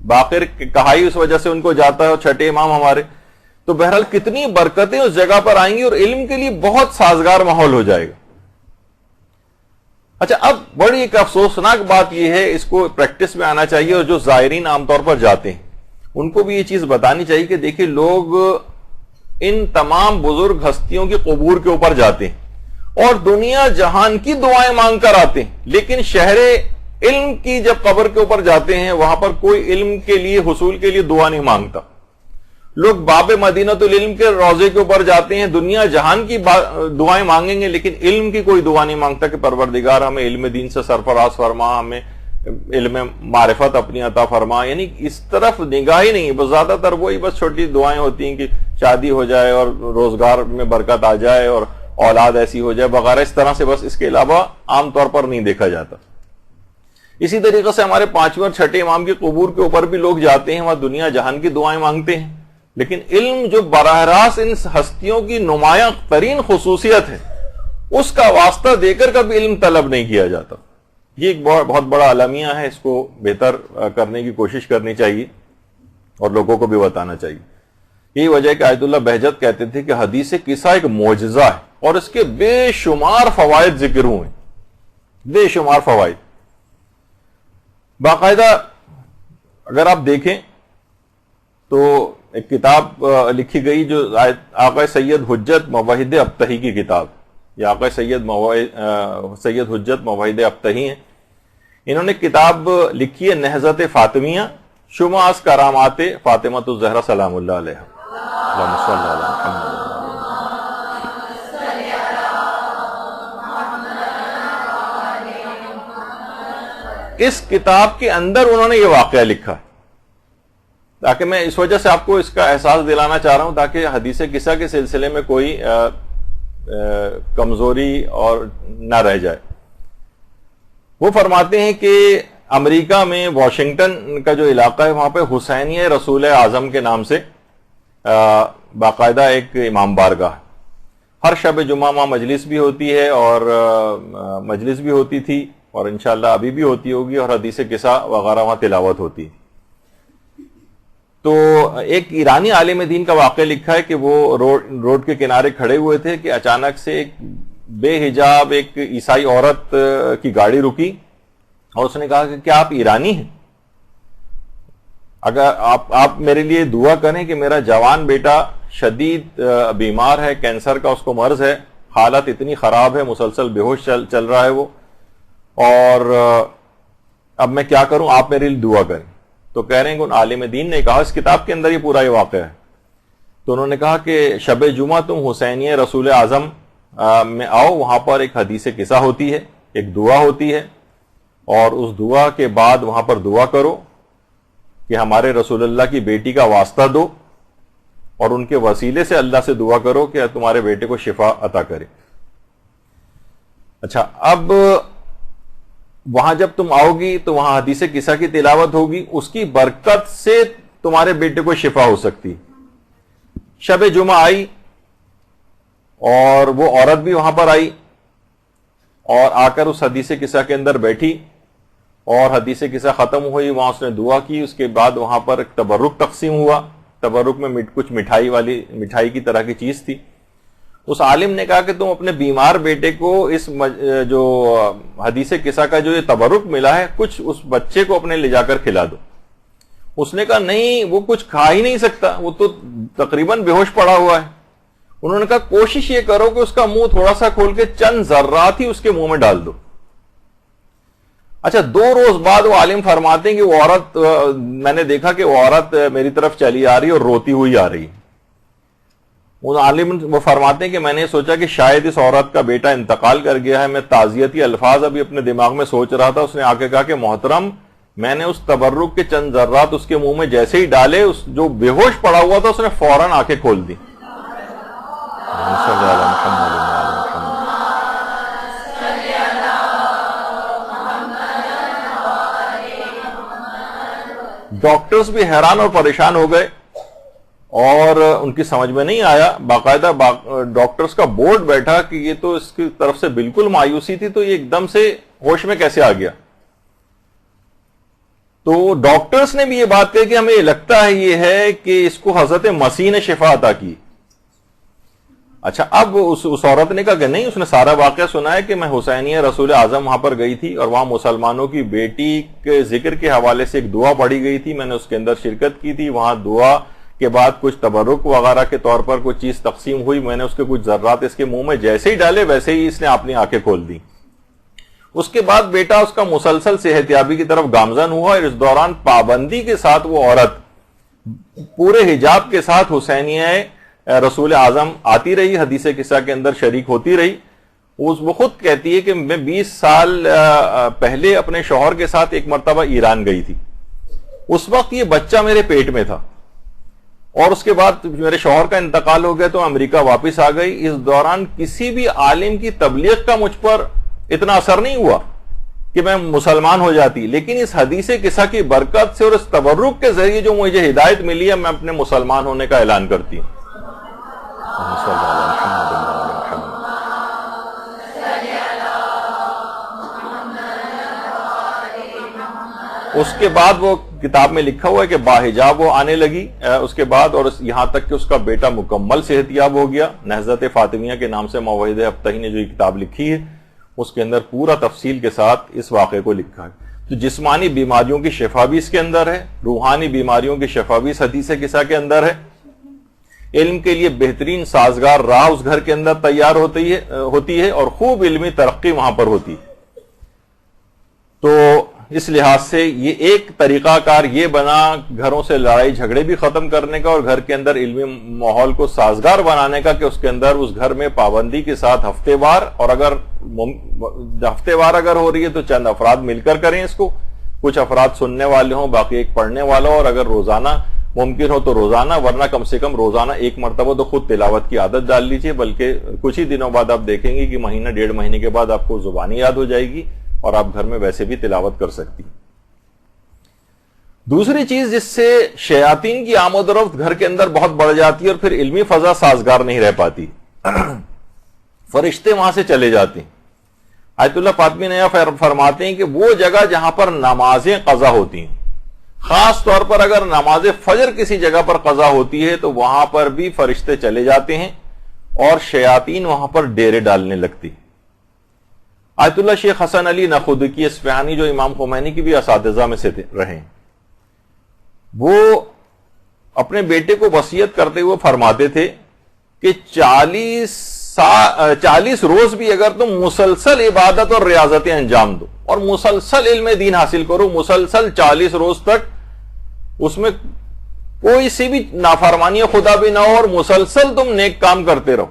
باقر کہائی اس وجہ سے ان کو جاتا ہے، اور چھٹے امام ہمارے. تو بہرحال کتنی برکتیں اس جگہ پر آئیں گی اور علم کے لیے بہت سازگار ماحول ہو جائے گا. اچھا اب بڑی ایک افسوسناک بات یہ ہے، اس کو پریکٹس میں آنا چاہیے، اور جو زائرین عام طور پر جاتے ہیں ان کو بھی یہ چیز بتانی چاہیے کہ دیکھیں لوگ ان تمام بزرگ ہستیوں کی قبور کے اوپر جاتے ہیں اور دنیا جہان کی دعائیں مانگ کر آتے ہیں، لیکن شہر علم کی جب قبر کے اوپر جاتے ہیں وہاں پر کوئی علم کے لیے حصول کے لیے دعا نہیں مانگتا. لوگ باب مدینۃ العلم کے روضے کے اوپر جاتے ہیں، دنیا جہان کی دعائیں مانگیں گے لیکن علم کی کوئی دعا نہیں مانگتا کہ پروردگار ہمیں علم دین سے سرفراز فرما، ہمیں علم معرفت اپنی عطا فرما. یعنی اس طرف نگاہ ہی نہیں. بس زیادہ تر وہی بس چھوٹی دعائیں ہوتی ہیں کہ شادی ہو جائے اور روزگار میں برکت آ جائے اور اولاد ایسی ہو جائے وغیرہ، اس طرح سے، بس اس کے علاوہ عام طور پر نہیں دیکھا جاتا. اسی طریقے سے ہمارے پانچویں اور چھٹے امام کی قبور کے اوپر بھی لوگ جاتے ہیں، وہاں دنیا جہان کی دعائیں مانگتے ہیں، لیکن علم جو براہ راست ان ہستیوں کی نمایاں ترین خصوصیت ہے اس کا واسطہ دے کر کبھی علم طلب نہیں کیا جاتا. یہ ایک بہت بڑا المیہ ہے، اس کو بہتر کرنے کی کوشش کرنی چاہیے اور لوگوں کو بھی بتانا چاہیے. یہی وجہ ہے کہ آیت اللہ بہجت کہتے تھے کہ حدیث قصہ ایک معجزہ ہے اور اس کے بے شمار فوائد ذکر ہوئے، بے شمار فوائد. باقاعدہ اگر آپ دیکھیں تو ایک کتاب لکھی گئی جو آقا سید حجت موحد ابتہی کی کتاب، یہ آقا سید حجت موحد ابتہی ہیں. انہوں نے کتاب لکھی ہے نہضت فاطمیہ شمع از کرامات فاطمۃ الزہرا سلام اللہ علیہا. اللہم صلی علی محمد. اس کتاب کے اندر انہوں نے یہ واقعہ لکھا ہے، تاکہ میں اس وجہ سے آپ کو اس کا احساس دلانا چاہ رہا ہوں تاکہ حدیث قصہ کے سلسلے میں کوئی کمزوری اور نہ رہ جائے. وہ فرماتے ہیں کہ امریکہ میں واشنگٹن کا جو علاقہ ہے وہاں پہ حسینیہ رسول اعظم کے نام سے باقاعدہ ایک امام بارگاہ، ہر شب جمعہ وہاں مجلس بھی ہوتی ہے اور مجلس بھی ہوتی تھی اور انشاءاللہ ابھی بھی ہوتی ہوگی، اور حدیث قصہ وغیرہ وہاں تلاوت ہوتی. تو ایک ایرانی عالم دین کا واقعہ لکھا ہے کہ وہ روڈ کے کنارے کھڑے ہوئے تھے کہ اچانک سے ایک بے حجاب ایک عیسائی عورت کی گاڑی رکی اور اس نے کہا کہ کیا آپ ایرانی ہیں؟ اگر آپ میرے لیے دعا کریں کہ میرا جوان بیٹا شدید بیمار ہے، کینسر کا اس کو مرض ہے، حالت اتنی خراب ہے، مسلسل بے ہوش چل رہا ہے وہ، اور اب میں کیا کروں، آپ میرے لیے دعا کریں. تو کہہ رہے ہیں کہ ان عالم دین نے کہا، اس کتاب کے اندر یہ پورا یہ واقعہ ہے، تو انہوں نے کہا کہ شب جمعہ تم حسینیہ رسول اعظم میں آؤ، وہاں پر ایک حدیث قصہ ہوتی ہے، ایک دعا ہوتی ہے، اور اس دعا کے بعد وہاں پر دعا کرو کہ ہمارے رسول اللہ کی بیٹی کا واسطہ دو، اور ان کے وسیلے سے اللہ سے دعا کرو کہ تمہارے بیٹے کو شفا عطا کرے. اچھا، اب وہاں جب تم آؤ گی تو وہاں حدیث قصہ کی تلاوت ہوگی، اس کی برکت سے تمہارے بیٹے کو شفا ہو سکتی. شب جمعہ آئی اور وہ عورت بھی وہاں پر آئی اور آ کر اس حدیث قصہ کے اندر بیٹھی، اور حدیث قصہ ختم ہوئی، وہاں اس نے دعا کی. اس کے بعد وہاں پر ایک تبرک تقسیم ہوا، تبرک میں کچھ مٹھائی کی طرح کی چیز تھی. اس عالم نے کہا کہ تم اپنے بیمار بیٹے کو اس جو حدیث قصہ کا جو یہ تبرک ملا ہے، کچھ اس بچے کو اپنے لے جا کر کھلا دو. اس نے کہا نہیں، وہ کچھ کھا ہی نہیں سکتا، وہ تو تقریباً بے ہوش پڑا ہوا ہے. انہوں نے کہا کوشش یہ کرو کہ اس کا منہ تھوڑا سا کھول کے چند ذرات ہی اس کے منہ میں ڈال دو. اچھا، 2 روز بعد وہ عالم فرماتے ہیں کہ وہ عورت، میں نے دیکھا کہ وہ عورت میری طرف چلی آ رہی اور روتی ہوئی آ رہی. وہ عالم وہ فرماتے ہیں کہ میں نے سوچا کہ شاید اس عورت کا بیٹا انتقال کر گیا ہے. میں تعزیتی الفاظ ابھی اپنے دماغ میں سوچ رہا تھا. اس نے آ کے کہا کہ محترم، میں نے اس تبرک کے چند ذرات اس کے منہ میں جیسے ہی ڈالے، اس جو بے ہوش پڑا ہوا تھا اس نے فوراً آنکھیں کھول دی. ڈاکٹرز بھی حیران اور پریشان ہو گئے اور ان کی سمجھ میں نہیں آیا. باقاعدہ ڈاکٹرز کا بورڈ بیٹھا کہ یہ تو اس کی طرف سے بالکل مایوسی تھی، تو یہ ایک دم سے ہوش میں کیسے آ گیا. تو ڈاکٹرز نے بھی یہ بات کہی کہ ہمیں لگتا ہے یہ ہے کہ اس کو حضرت مسیح نے شفا عطا کی. اچھا، اب اس عورت نے کہا کہ نہیں، اس نے سارا واقعہ سنا ہے کہ میں حسینیہ رسول اعظم وہاں پر گئی تھی اور وہاں مسلمانوں کی بیٹی کے ذکر کے حوالے سے ایک دعا پڑھی گئی تھی، میں نے اس کے اندر شرکت کی تھی. وہاں دعا کے بعد کچھ تبرک وغیرہ کے طور پر کچھ چیز تقسیم ہوئی، میں نے اس کے کچھ ذرات اس کے منہ میں جیسے ہی ڈالے ویسے ہی اس نے اپنی آنکھیں کھول دی. اس کے بعد بیٹا اس کا مسلسل صحت یابی کی طرف گامزن ہوا، اور اس دوران پابندی کے ساتھ وہ عورت پورے حجاب کے ساتھ حسینیہ رسول اعظم آتی رہی، حدیث قصہ کے اندر شریک ہوتی رہی. وہ خود کہتی ہے کہ میں 20 سال پہلے اپنے شوہر کے ساتھ ایک مرتبہ ایران گئی تھی. اس وقت یہ بچہ میرے پیٹ میں تھا، اور اس کے بعد میرے شوہر کا انتقال ہو گیا تو امریکہ واپس آ گئی. اس دوران کسی بھی عالم کی تبلیغ کا مجھ پر اتنا اثر نہیں ہوا کہ میں مسلمان ہو جاتی، لیکن اس حدیث قصہ کی برکت سے اور اس تبرک کے ذریعے جو مجھے ہدایت ملی ہے، میں اپنے مسلمان ہونے کا اعلان کرتی ہوں. اس کے بعد وہ کتاب میں لکھا ہوا ہے کہ باحجاب وہ آنے لگی اس کے بعد، اور یہاں تک کہ اس کا بیٹا مکمل صحت یاب ہو گیا. نہضت فاطمیہ کے نام سے موحد ابتہی نے جو یہ کتاب لکھی ہے، اس کے اندر پورا تفصیل کے ساتھ اس واقعے کو لکھا ہے. تو جسمانی بیماریوں کی شفا بھی اس کے اندر ہے، روحانی بیماریوں کی شفا بھی اس حدیث قصہ کے اندر ہے. علم کے لیے بہترین سازگار راہ اس گھر کے اندر تیار ہوتی ہے اور خوب علمی ترقی وہاں پر ہوتی ہے. تو اس لحاظ سے یہ ایک طریقہ کار یہ بنا گھروں سے لڑائی جھگڑے بھی ختم کرنے کا اور گھر کے اندر علمی ماحول کو سازگار بنانے کا کہ اس کے اندر اس گھر میں پابندی کے ساتھ ہفتے وار، اور اگر ہفتے وار اگر ہو رہی ہے تو چند افراد مل کر کریں اس کو، کچھ افراد سننے والے ہوں باقی ایک پڑھنے والا ہو، اور اگر روزانہ ممکن ہو تو روزانہ، ورنہ کم سے کم روزانہ ایک مرتبہ تو خود تلاوت کی عادت ڈال لیجئے. بلکہ کچھ ہی دنوں بعد آپ دیکھیں گے کہ مہینہ 1.5 مہینے کے بعد آپ کو زبانی یاد ہو جائے گی اور آپ گھر میں ویسے بھی تلاوت کر سکتی. دوسری چیز جس سے شیاطین کی آمد و رفت گھر کے اندر بہت بڑھ جاتی ہے اور پھر علمی فضا سازگار نہیں رہ پاتی، فرشتے وہاں سے چلے جاتے ہیں۔ آیت اللہ فاطمی نیا فرماتے ہیں کہ وہ جگہ جہاں پر نمازیں قضا ہوتی ہیں، خاص طور پر اگر نماز فجر کسی جگہ پر قضا ہوتی ہے تو وہاں پر بھی فرشتے چلے جاتے ہیں اور شیاطین وہاں پر ڈیرے ڈالنے لگتی۔ آیت اللہ شیخ حسن علی نخودکی اصفہانی جو امام خمینی کی بھی اساتذہ میں سے رہے، وہ اپنے بیٹے کو وصیت کرتے ہوئے فرماتے تھے کہ 40 روز بھی اگر تم مسلسل عبادت اور ریاضتیں انجام دو اور مسلسل علم دین حاصل کرو، مسلسل 40 روز تک اس میں کوئی سی بھی نافرمانی خدا بھی نہ ہو اور مسلسل تم نیک کام کرتے رہو،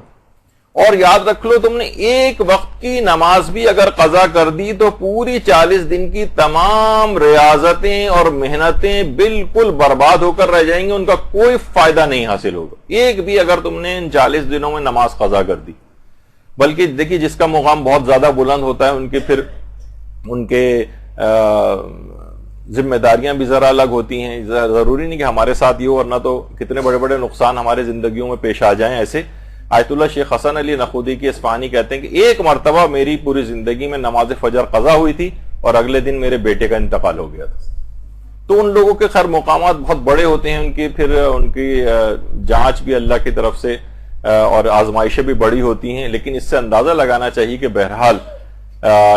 اور یاد رکھ لو تم نے ایک وقت کی نماز بھی اگر قضا کر دی تو پوری 40 دن کی تمام ریاضتیں اور محنتیں بالکل برباد ہو کر رہ جائیں گی، ان کا کوئی فائدہ نہیں حاصل ہوگا، ایک بھی اگر تم نے ان 40 دنوں میں نماز قضا کر دی۔ بلکہ دیکھیے جس کا مقام بہت زیادہ بلند ہوتا ہے ان کے ذمہ داریاں بھی ذرا الگ ہوتی ہیں، ضروری نہیں کہ ہمارے ساتھ یہ ہو، ورنہ تو کتنے بڑے بڑے نقصان ہمارے زندگیوں میں پیش آ جائیں ایسے۔ آیت اللہ شیخ حسن علی نخودکی اصفہانی کہتے ہیں کہ ایک مرتبہ میری پوری زندگی میں نماز فجر قضا ہوئی تھی اور اگلے دن میرے بیٹے کا انتقال ہو گیا تھا۔ تو ان لوگوں کے خیر مقامات بہت بڑے ہوتے ہیں، ان کی جانچ بھی اللہ کی طرف سے اور آزمائشیں بھی بڑی ہوتی ہیں، لیکن اس سے اندازہ لگانا چاہیے کہ بہرحال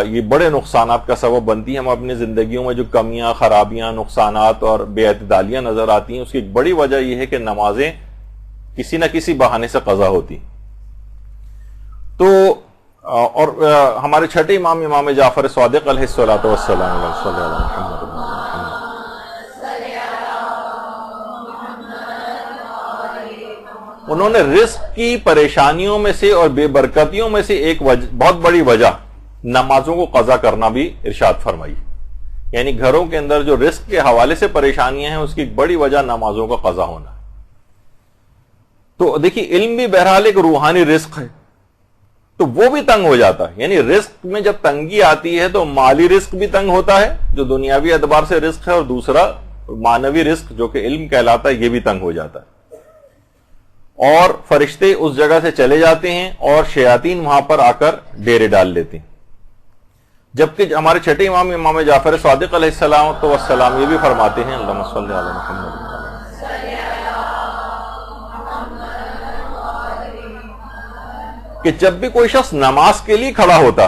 یہ بڑے نقصانات کا سبب بنتی ہیں۔ ہم اپنی زندگیوں میں جو کمیاں، خرابیاں، نقصانات اور بے اعتدالیاں نظر آتی ہیں، اس کی ایک بڑی وجہ یہ ہے کہ نمازیں کسی نہ کسی بہانے سے قضا ہوتی۔ تو اور ہمارے چھٹے امام جعفر صادق علیہ الصلوۃ والسلام انہوں نے رزق کی پریشانیوں میں سے اور بے برکتیوں میں سے ایک بہت بڑی وجہ نمازوں کو قضا کرنا بھی ارشاد فرمائی، یعنی گھروں کے اندر جو رزق کے حوالے سے پریشانیاں ہیں اس کی ایک بڑی وجہ نمازوں کا قضا ہونا ہے۔ تو دیکھیے علم بھی بہرحال ایک روحانی رزق ہے، تو وہ بھی تنگ ہو جاتا ہے، یعنی رزق میں جب تنگی آتی ہے تو مالی رزق بھی تنگ ہوتا ہے جو دنیاوی اعتبار سے رزق ہے، اور دوسرا معنوی رزق جو کہ علم کہلاتا ہے یہ بھی تنگ ہو جاتا ہے، اور فرشتے اس جگہ سے چلے جاتے ہیں اور شیاطین وہاں پر آ کر ڈیرے ڈال لیتے ہیں۔ جبکہ ہمارے چھٹے امام جعفر صادق علیہ السلام یہ بھی فرماتے ہیں، اللہم صلی علی محمد، کہ جب بھی کوئی شخص نماز کے لیے کھڑا ہوتا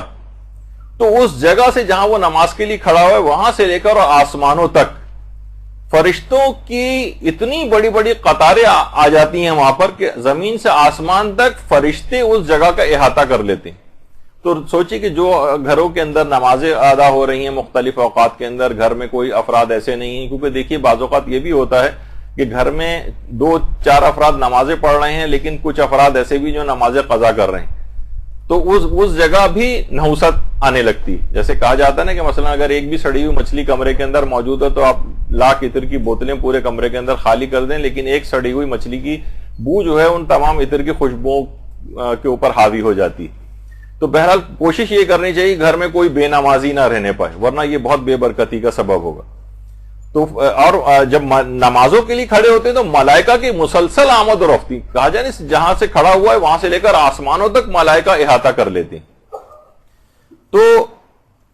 تو اس جگہ سے جہاں وہ نماز کے لیے کھڑا ہوا ہے وہاں سے لے کر آسمانوں تک فرشتوں کی اتنی بڑی بڑی قطاریں آ جاتی ہیں وہاں پر کہ زمین سے آسمان تک فرشتے اس جگہ کا احاطہ کر لیتے ہیں۔ تو سوچیے کہ جو گھروں کے اندر نمازیں ادا ہو رہی ہیں مختلف اوقات کے اندر، گھر میں کوئی افراد ایسے نہیں ہیں، کیونکہ دیکھیے بعض اوقات یہ بھی ہوتا ہے کہ گھر میں 2-4 افراد نمازیں پڑھ رہے ہیں لیکن کچھ افراد ایسے بھی جو نمازیں قضا کر رہے ہیں، تو اس جگہ بھی نحوست آنے لگتی ہے۔ جیسے کہا جاتا ہے نا کہ مثلا اگر ایک بھی سڑی ہوئی مچھلی کمرے کے اندر موجود ہے تو آپ لاکھ عطر کی بوتلیں پورے کمرے کے اندر خالی کر دیں، لیکن ایک سڑی ہوئی مچھلی کی بو جو ہے ان تمام عطر کی خوشبوؤں کے اوپر حاوی ہو جاتی۔ تو بہرحال کوشش یہ کرنی چاہیے گھر میں کوئی بے نمازی نہ رہنے پائے، ورنہ یہ بہت بے برکتی کا سبب ہوگا۔ تو اور جب نمازوں کے لیے کھڑے ہوتے ہیں تو ملائکہ کی مسلسل آمد و رفتی، کہا جائے جہاں سے کھڑا ہوا ہے وہاں سے لے کر آسمانوں تک ملائکہ احاطہ کر لیتے ہیں۔ تو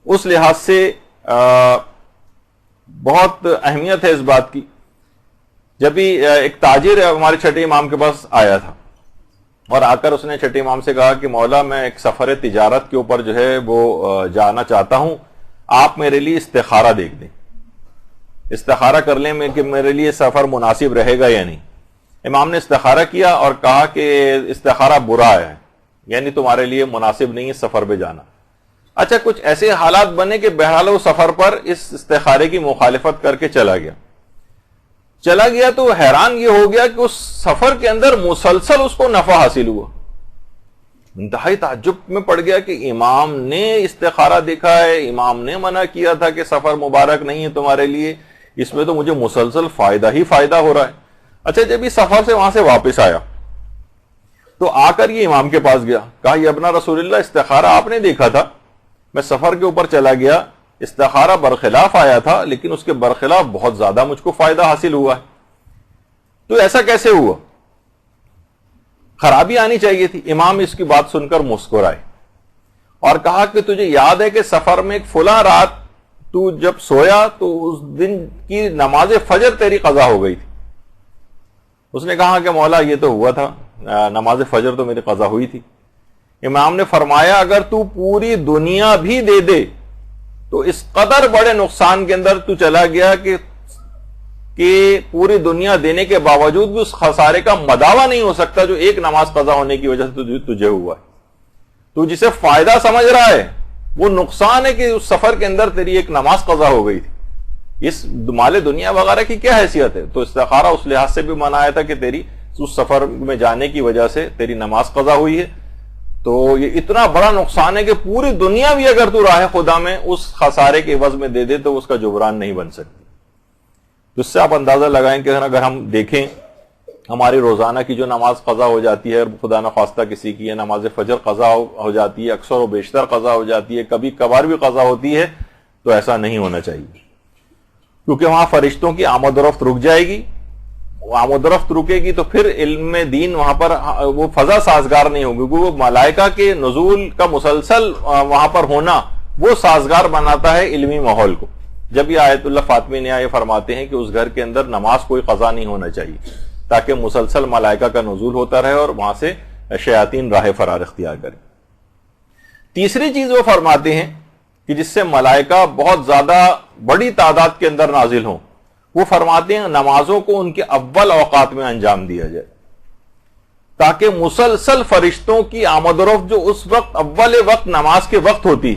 اس لحاظ سے بہت اہمیت ہے اس بات کی۔ جب بھی ایک تاجر ہمارے چھٹے امام کے پاس آیا تھا اور آ کر اس نے چھٹے امام سے کہا کہ مولا میں ایک سفر تجارت کے اوپر جو ہے وہ جانا چاہتا ہوں، آپ میرے لیے استخارہ دیکھ دیں، استخارہ کر لیں میں کہ میرے لیے سفر مناسب رہے گا یا نہیں۔ امام نے استخارہ کیا اور کہا کہ استخارہ برا ہے، یعنی تمہارے لیے مناسب نہیں ہے سفر پہ جانا۔ اچھا کچھ ایسے حالات بنے کہ بہرحال وہ سفر پر اس استخارے کی مخالفت کر کے چلا گیا تو حیران یہ ہو گیا کہ اس سفر کے اندر مسلسل اس کو نفع حاصل ہوا۔ انتہائی تعجب میں پڑ گیا کہ امام نے استخارہ دیکھا ہے، امام نے منع کیا تھا کہ سفر مبارک نہیں ہے تمہارے لیے، اس میں تو مجھے مسلسل فائدہ ہی فائدہ ہو رہا ہے۔ اچھا جب اس سفر سے وہاں سے واپس آیا تو آ کر یہ امام کے پاس گیا، کہا یہ ابن رسول اللہ استخارہ آپ نے دیکھا تھا، میں سفر کے اوپر چلا گیا استخارہ برخلاف آیا تھا لیکن اس کے برخلاف بہت زیادہ مجھ کو فائدہ حاصل ہوا ہے. تو ایسا کیسے ہوا؟ خرابی آنی چاہیے تھی. امام اس کی بات سن کر مسکرائے اور کہا کہ تجھے یاد ہے کہ سفر میں ایک فلاں رات تو جب سویا تو اس دن کی نماز فجر تیری قضا ہو گئی تھی. اس نے کہا کہ مولا یہ تو ہوا تھا, نماز فجر تو میری قضا ہوئی تھی. امام نے فرمایا اگر تو پوری دنیا بھی دے دے تو اس قدر بڑے نقصان کے اندر تو چلا گیا کہ پوری دنیا دینے کے باوجود بھی اس خسارے کا مداوع نہیں ہو سکتا جو ایک نماز قضا ہونے کی وجہ سے تجھے ہوا ہے. تو جسے فائدہ سمجھ رہا ہے وہ نقصان ہے کہ اس سفر کے اندر تیری ایک نماز قضا ہو گئی تھی. اس مال دنیا وغیرہ کی کیا حیثیت ہے؟ تو استخارہ اس لحاظ سے بھی منایا تھا کہ تیری اس سفر میں جانے کی وجہ سے تیری نماز قضا ہوئی ہے. تو یہ اتنا بڑا نقصان ہے کہ پوری دنیا بھی اگر تو راہ خدا میں اس خسارے کے عوض میں دے دے تو اس کا جبران نہیں بن سکتی. تو اس سے آپ اندازہ لگائیں کہ اگر ہم دیکھیں ہماری روزانہ کی جو نماز قضا ہو جاتی ہے, خدا نخواستہ کسی کی ہے نماز فجر قضا ہو جاتی ہے, اکثر و بیشتر قضا ہو جاتی ہے, کبھی کبھار بھی قضا ہوتی ہے, تو ایسا نہیں ہونا چاہیے کیونکہ وہاں فرشتوں کی آمد و رفت رک جائے گی. آمد و رفت رکے گی تو پھر علم دین وہاں پر وہ فضا سازگار نہیں ہوگی, کیونکہ وہ ملائکہ کے نزول کا مسلسل وہاں پر ہونا وہ سازگار بناتا ہے علمی ماحول کو. جب یہ آیت اللہ فاطمی نے یہ فرماتے ہیں کہ اس گھر کے اندر نماز کوئی قضا نہیں ہونا چاہیے تاکہ مسلسل ملائکہ کا نزول ہوتا رہے اور وہاں سے شیاطین راہ فرار اختیار کریں. تیسری چیز وہ فرماتے ہیں کہ جس سے ملائکہ بہت زیادہ بڑی تعداد کے اندر نازل ہوں, وہ فرماتے ہیں نمازوں کو ان کے اول اوقات میں انجام دیا جائے تاکہ مسلسل فرشتوں کی آمد و رفت جو اس وقت اول وقت نماز کے وقت ہوتی,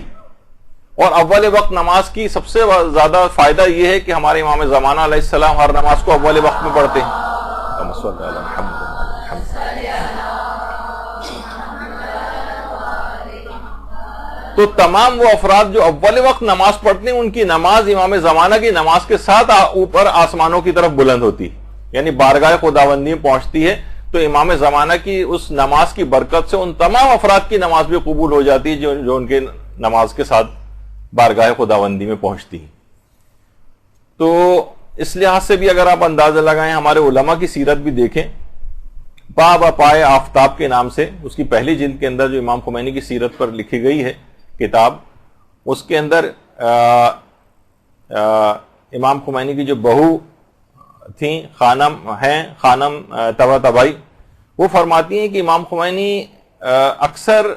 اور اول وقت نماز کی سب سے زیادہ فائدہ یہ ہے کہ ہمارے امام زمانہ علیہ السلام ہر نماز کو اول وقت میں پڑھتے ہیں. تو تمام وہ افراد جو اول وقت نماز پڑھتے ہیں ان کی نماز امام زمانہ کی نماز کے ساتھ اوپر آسمانوں کی طرف بلند ہوتی, یعنی بارگاہ خداوندی میں پہنچتی ہے. تو امام زمانہ کی اس نماز کی برکت سے ان تمام افراد کی نماز بھی قبول ہو جاتی ہے جو ان کے نماز کے ساتھ بارگاہ خداوندی میں پہنچتی ہے. تو اس لحاظ سے بھی اگر آپ اندازہ لگائیں, ہمارے علماء کی سیرت بھی دیکھیں, باب پائے آفتاب کے نام سے اس کی پہلی جلد کے اندر جو امام خمینی کی سیرت پر لکھی گئی ہے کتاب, اس کے اندر امام خمینی کی جو بہو تھیں خانم طباطبائی, وہ فرماتی ہیں کہ امام خمینی اکثر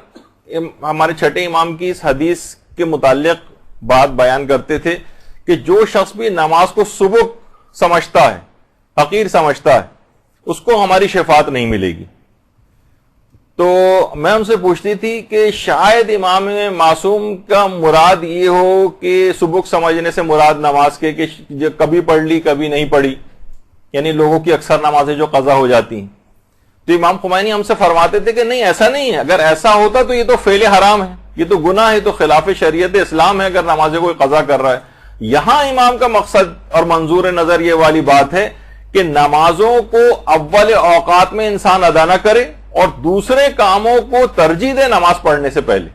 ہمارے چھٹے امام کی اس حدیث کے متعلق بات بیان کرتے تھے کہ جو شخص بھی نماز کو سبک سمجھتا ہے, حقیر سمجھتا ہے, اس کو ہماری شفاعت نہیں ملے گی. تو میں ان سے پوچھتی تھی کہ شاید امام معصوم کا مراد یہ ہو کہ سبک سمجھنے سے مراد نماز کے کہ کبھی پڑھ لی کبھی نہیں پڑھی, یعنی لوگوں کی اکثر نمازیں جو قضا ہو جاتی ہیں. تو امام خمینی ہم سے فرماتے تھے کہ نہیں ایسا نہیں ہے, اگر ایسا ہوتا تو یہ تو فعل حرام ہے, یہ تو گناہ ہے, تو خلاف شریعت اسلام ہے اگر نمازیں کوئی قضا کر رہا ہے. یہاں امام کا مقصد اور منظور نظر یہ والی بات ہے کہ نمازوں کو اول اوقات میں انسان ادا نہ کرے اور دوسرے کاموں کو ترجیح دے نماز پڑھنے سے پہلے.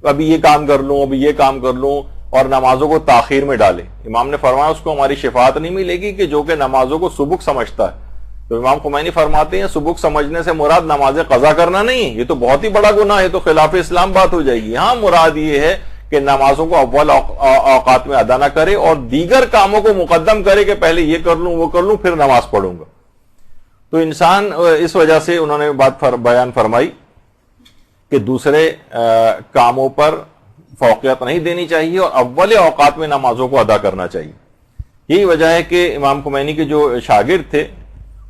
ابھی یہ کام کر لوں, ابھی یہ کام کر لوں, اور نمازوں کو تاخیر میں ڈالے. امام نے فرمایا اس کو ہماری شفاعت نہیں ملے گی کہ جو کہ نمازوں کو سبک سمجھتا ہے. تو امام خمینی فرماتے ہیں سبک سمجھنے سے مراد نمازیں قضا کرنا نہیں ہے, یہ تو بہت ہی بڑا گناہ ہے, تو خلاف اسلام بات ہو جائے گی. یہاں مراد یہ ہے کہ نمازوں کو اول اوقات میں ادا نہ کرے اور دیگر کاموں کو مقدم کرے کہ پہلے یہ کر لوں وہ کر لوں پھر نماز پڑھوں گا. تو انسان اس وجہ سے انہوں نے بات بیان فرمائی کہ دوسرے کاموں پر فوقیت نہیں دینی چاہیے اور اول اوقات میں نمازوں کو ادا کرنا چاہیے. یہی وجہ ہے کہ امام خمینی کے جو شاگرد تھے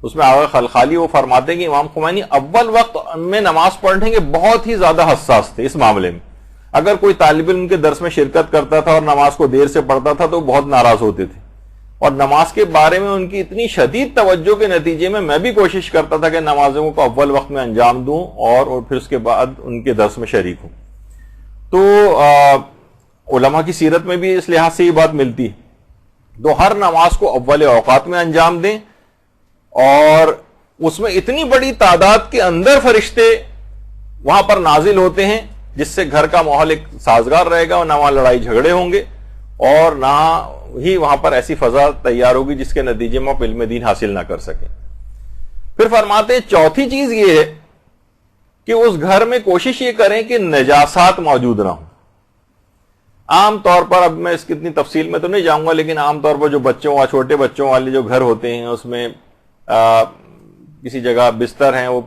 اس میں آغا خلخالی وہ فرماتے ہیں کہ امام خمینی اول وقت میں نماز پڑھنے کے بہت ہی زیادہ حساس تھے اس معاملے میں. اگر کوئی طالب علم کے درس میں شرکت کرتا تھا اور نماز کو دیر سے پڑھتا تھا تو بہت ناراض ہوتے تھے, اور نماز کے بارے میں ان کی اتنی شدید توجہ کے نتیجے میں بھی کوشش کرتا تھا کہ نمازوں کو اول وقت میں انجام دوں اور پھر اس کے بعد ان کے درس میں شریک ہوں. تو علماء کی سیرت میں بھی اس لحاظ سے یہ بات ملتی ہے. تو ہر نماز کو اول اوقات میں انجام دیں, اور اس میں اتنی بڑی تعداد کے اندر فرشتے وہاں پر نازل ہوتے ہیں جس سے گھر کا ماحول ایک سازگار رہے گا اور نہ وہاں لڑائی جھگڑے ہوں گے اور نہ ہی وہاں پر ایسی فضا تیار ہوگی جس کے نتیجے میں آپ علم دین حاصل نہ کر سکیں۔ پھر فرماتے ہیں چوتھی چیز یہ ہے کہ اس گھر میں کوشش یہ کریں کہ نجاسات موجود نہ ہوں۔ عام طور پر، اب میں اس کی اتنی تفصیل میں تو نہیں جاؤں گا، لیکن عام طور پر جو بچوں چھوٹے بچوں والے جو گھر ہوتے ہیں اس میں کسی جگہ بستر ہیں وہ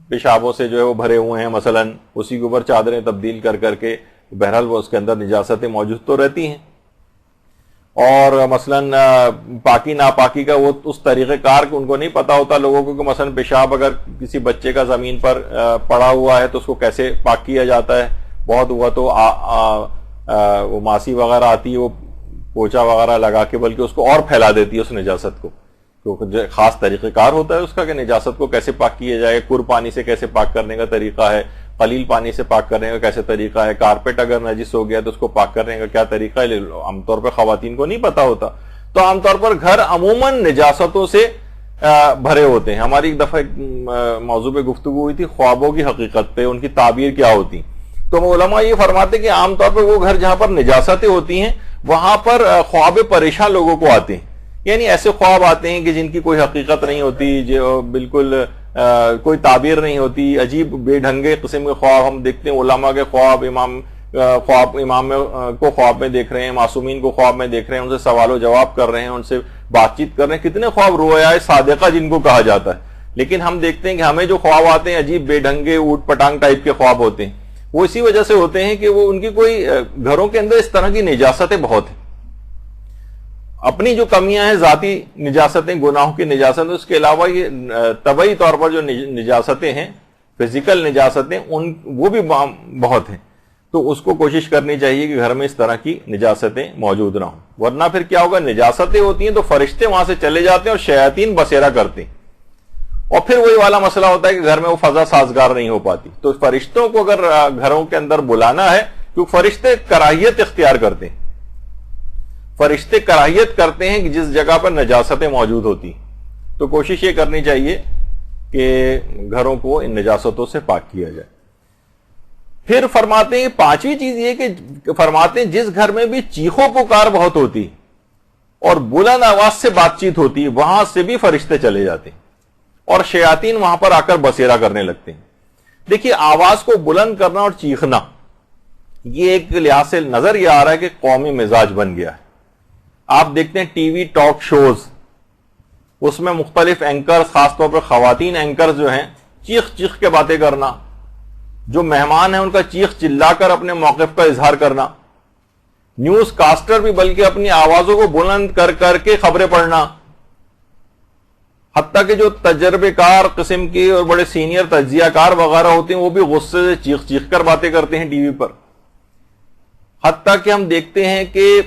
پیشابوں سے جو ہے وہ بھرے ہوئے ہیں، مثلا اسی کے اوپر چادریں تبدیل کر کے، بہرحال وہ اس کے اندر نجاستیں موجود تو رہتی ہیں، اور مثلا پاکی ناپاکی کا وہ اس طریقہ کار ان کو نہیں پتا ہوتا لوگوں کو کہ مثلا پیشاب اگر کسی بچے کا زمین پر پڑا ہوا ہے تو اس کو کیسے پاک کیا جاتا ہے۔ بہت ہوا تو وہ ماسی وغیرہ آتی ہے، وہ پوچا وغیرہ لگا کے بلکہ اس کو اور پھیلا دیتی ہے اس نجاست کو، کیونکہ خاص طریقہ کار ہوتا ہے اس کا کہ نجاست کو کیسے پاک کیا جائے، کر پانی سے کیسے پاک کرنے کا طریقہ ہے، قلیل پانی سے پاک کرنے کا کیسے طریقہ ہے، کارپیٹ اگر نجس ہو گیا تو اس کو پاک کرنے کا کیا طریقہ ہے، عام طور پر خواتین کو نہیں پتا ہوتا۔ تو عام طور پر گھر عموماً نجاستوں سے بھرے ہوتے ہیں۔ ہماری ایک دفعہ ایک موضوع پہ گفتگو ہوئی تھی خوابوں کی حقیقت پہ، ان کی تعبیر کیا ہوتی، تو علماء یہ فرماتے کہ عام طور پر وہ گھر جہاں پر نجاستیں ہوتی ہیں وہاں پر خواب پریشان لوگوں کو آتے ہیں، یعنی ایسے خواب آتے ہیں کہ جن کی کوئی حقیقت نہیں ہوتی، جو بالکل کوئی تعبیر نہیں ہوتی، عجیب بے ڈھنگے قسم کے خواب ہم دیکھتے ہیں۔ علماء کے خواب، امام کو خواب میں دیکھ رہے ہیں، معصومین کو خواب میں دیکھ رہے ہیں، ان سے سوال و جواب کر رہے ہیں، ان سے بات چیت کر رہے ہیں، کتنے خواب رویا صادقہ جن کو کہا جاتا ہے۔ لیکن ہم دیکھتے ہیں کہ ہمیں جو خواب آتے ہیں عجیب بے ڈھنگے اوٹ پٹانگ ٹائپ کے خواب ہوتے ہیں، وہ اسی وجہ سے ہوتے ہیں کہ وہ ان کی کوئی گھروں کے اندر اس طرح کی نجاستیں بہت ہیں، اپنی جو کمیاں ہیں ذاتی نجاستیں، گناہوں کی نجاستیں، اس کے علاوہ یہ طبعی طور پر جو نجاستیں ہیں، فزیکل نجاستیں، وہ بھی بہت ہیں۔ تو اس کو کوشش کرنی چاہیے کہ گھر میں اس طرح کی نجاستیں موجود نہ ہوں، ورنہ پھر کیا ہوگا، نجاستیں ہوتی ہیں تو فرشتے وہاں سے چلے جاتے ہیں اور شیاطین بسیرا کرتے ہیں، اور پھر وہی والا مسئلہ ہوتا ہے کہ گھر میں وہ فضا سازگار نہیں ہو پاتی۔ تو فرشتوں کو اگر گھروں کے اندر بلانا ہے، کیونکہ فرشتے کراہیت اختیار کرتے ہیں، فرشتے کراہیت کرتے ہیں کہ جس جگہ پر نجاستیں موجود ہوتی، تو کوشش یہ کرنی چاہیے کہ گھروں کو ان نجاستوں سے پاک کیا جائے۔ پھر فرماتے ہیں پانچویں چیز یہ کہ فرماتے ہیں جس گھر میں بھی چیخو پکار بہت ہوتی اور بلند آواز سے بات چیت ہوتی، وہاں سے بھی فرشتے چلے جاتے ہیں اور شیاطین وہاں پر آ کر بسیرا کرنے لگتے ہیں۔ دیکھیے، آواز کو بلند کرنا اور چیخنا، یہ ایک لحاظ سے نظر یہ آ رہا ہے کہ قومی مزاج بن گیا ہے۔ آپ دیکھتے ہیں ٹی وی ٹاک شوز، اس میں مختلف اینکرز، خاص طور پر خواتین اینکرز جو ہیں، چیخ چیخ کے باتیں کرنا، جو مہمان ہیں ان کا چیخ چلا کر اپنے موقف کا اظہار کرنا، نیوز کاسٹر بھی بلکہ اپنی آوازوں کو بلند کر کے خبریں پڑھنا، حتیٰ کہ جو تجربے کار قسم کی اور بڑے سینئر تجزیہ کار وغیرہ ہوتے ہیں وہ بھی غصے سے چیخ چیخ کر باتیں کرتے ہیں ٹی وی پر۔ حتیٰ کہ ہم دیکھتے ہیں کہ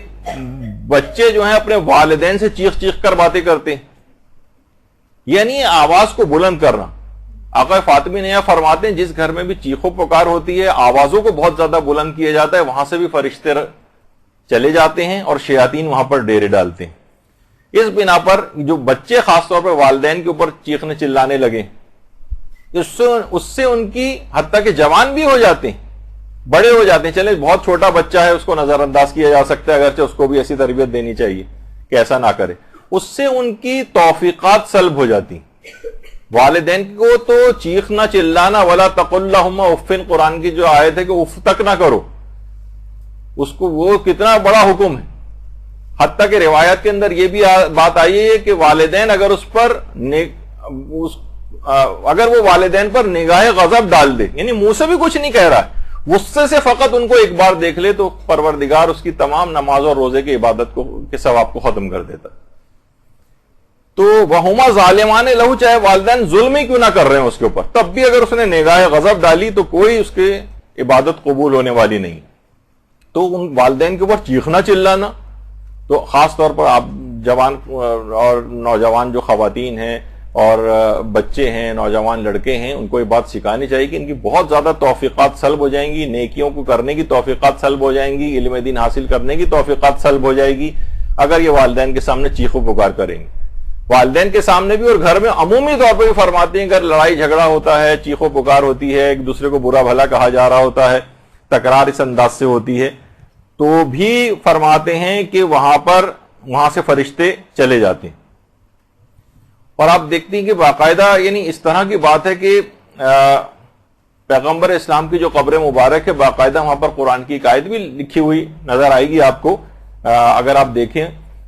بچے جو ہیں اپنے والدین سے چیخ چیخ کر باتیں کرتے ہیں، یعنی آواز کو بلند کرنا۔ آقا فاطمی نیا فرماتے ہیں جس گھر میں بھی چیخو پکار ہوتی ہے، آوازوں کو بہت زیادہ بلند کیا جاتا ہے، وہاں سے بھی فرشتے چلے جاتے ہیں اور شیاطین وہاں پر ڈیرے ڈالتے ہیں۔ اس بنا پر جو بچے خاص طور پر والدین کے اوپر چیخنے چلانے لگے، اس سے ان کی حتیٰ کہ جوان بھی ہو جاتے ہیں، بڑے ہو جاتے ہیں، چلے بہت چھوٹا بچہ ہے اس کو نظر انداز کیا جا سکتا ہے، اگرچہ اس کو بھی ایسی تربیت دینی چاہیے کہ ایسا نہ کرے، اس سے ان کی توفیقات سلب ہو جاتی۔ والدین کو تو چیخنا چلانا، ولا تقل لهما اف، قرآن کی جو آیت ہے کہ اف تک نہ کرو، اس کو وہ کتنا بڑا حکم ہے۔ حتیٰ کہ روایت کے اندر یہ بھی بات آئی ہے کہ والدین اگر وہ والدین پر نگاہ غضب ڈال دے، یعنی منہ سے بھی کچھ نہیں کہہ رہا ہے، غصے سے فقط ان کو ایک بار دیکھ لے، تو پروردگار اس کی تمام نماز اور روزے کی عبادت کے ثواب کو ختم کر دیتا۔ تو وہما ظالمان لہو، چاہے والدین ظلم ہی کیوں نہ کر رہے ہیں اس کے اوپر، تب بھی اگر اس نے نگاہ غضب ڈالی تو کوئی اس کی عبادت قبول ہونے والی نہیں۔ تو ان والدین کے اوپر چیخنا چلانا، تو خاص طور پر آپ جوان اور نوجوان جو خواتین ہیں اور بچے ہیں، نوجوان لڑکے ہیں، ان کو یہ بات سکھانی چاہیے کہ ان کی بہت زیادہ توفیقات سلب ہو جائیں گی، نیکیوں کو کرنے کی توفیقات سلب ہو جائیں گی، علم دین حاصل کرنے کی توفیقات سلب ہو جائے گی اگر یہ والدین کے سامنے چیخو پکار کریں گے۔ والدین کے سامنے بھی اور گھر میں عمومی طور پر بھی فرماتے ہیں، اگر لڑائی جھگڑا ہوتا ہے، چیخو پکار ہوتی ہے، ایک دوسرے کو برا بھلا کہا جا رہا ہوتا ہے، تکرار اس انداز سے ہوتی ہے تو بھی فرماتے ہیں کہ وہاں سے فرشتے چلے جاتے ہیں. اور آپ دیکھتے ہیں کہ باقاعدہ یعنی اس طرح کی بات ہے کہ پیغمبر اسلام کی جو قبر مبارک ہے باقاعدہ وہاں پر قرآن کی ایک آیت بھی لکھی ہوئی نظر آئے گی آپ کو اگر آپ دیکھیں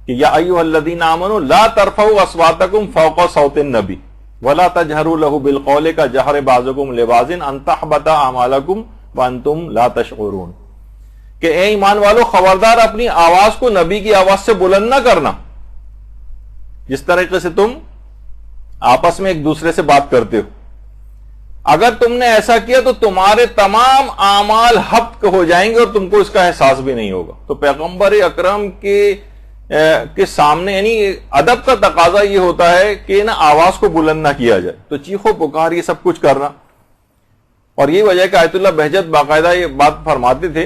کہ یا ایھا الذین آمنوا لا ترفعوا اصواتکم فوق صوت النبی ولا تجهروا له بالقول كجهر بعضکم لبعض ان تحبط اعمالکم وانتم لا تشعرون کہ اے ایمان والو خبردار اپنی آواز کو نبی کی آواز سے بلند نہ کرنا جس طریقے سے تم آپس میں ایک دوسرے سے بات کرتے ہو. اگر تم نے ایسا کیا تو تمہارے تمام اعمال حبط ہو جائیں گے اور تم کو اس کا احساس بھی نہیں ہوگا. تو پیغمبر اکرم کے سامنے یعنی ادب کا تقاضا یہ ہوتا ہے کہ نا آواز کو بلند نہ کیا جائے, تو چیخو پکار یہ سب کچھ کرنا. اور یہ وجہ کہ آیت اللہ بہجت باقاعدہ یہ بات فرماتے تھے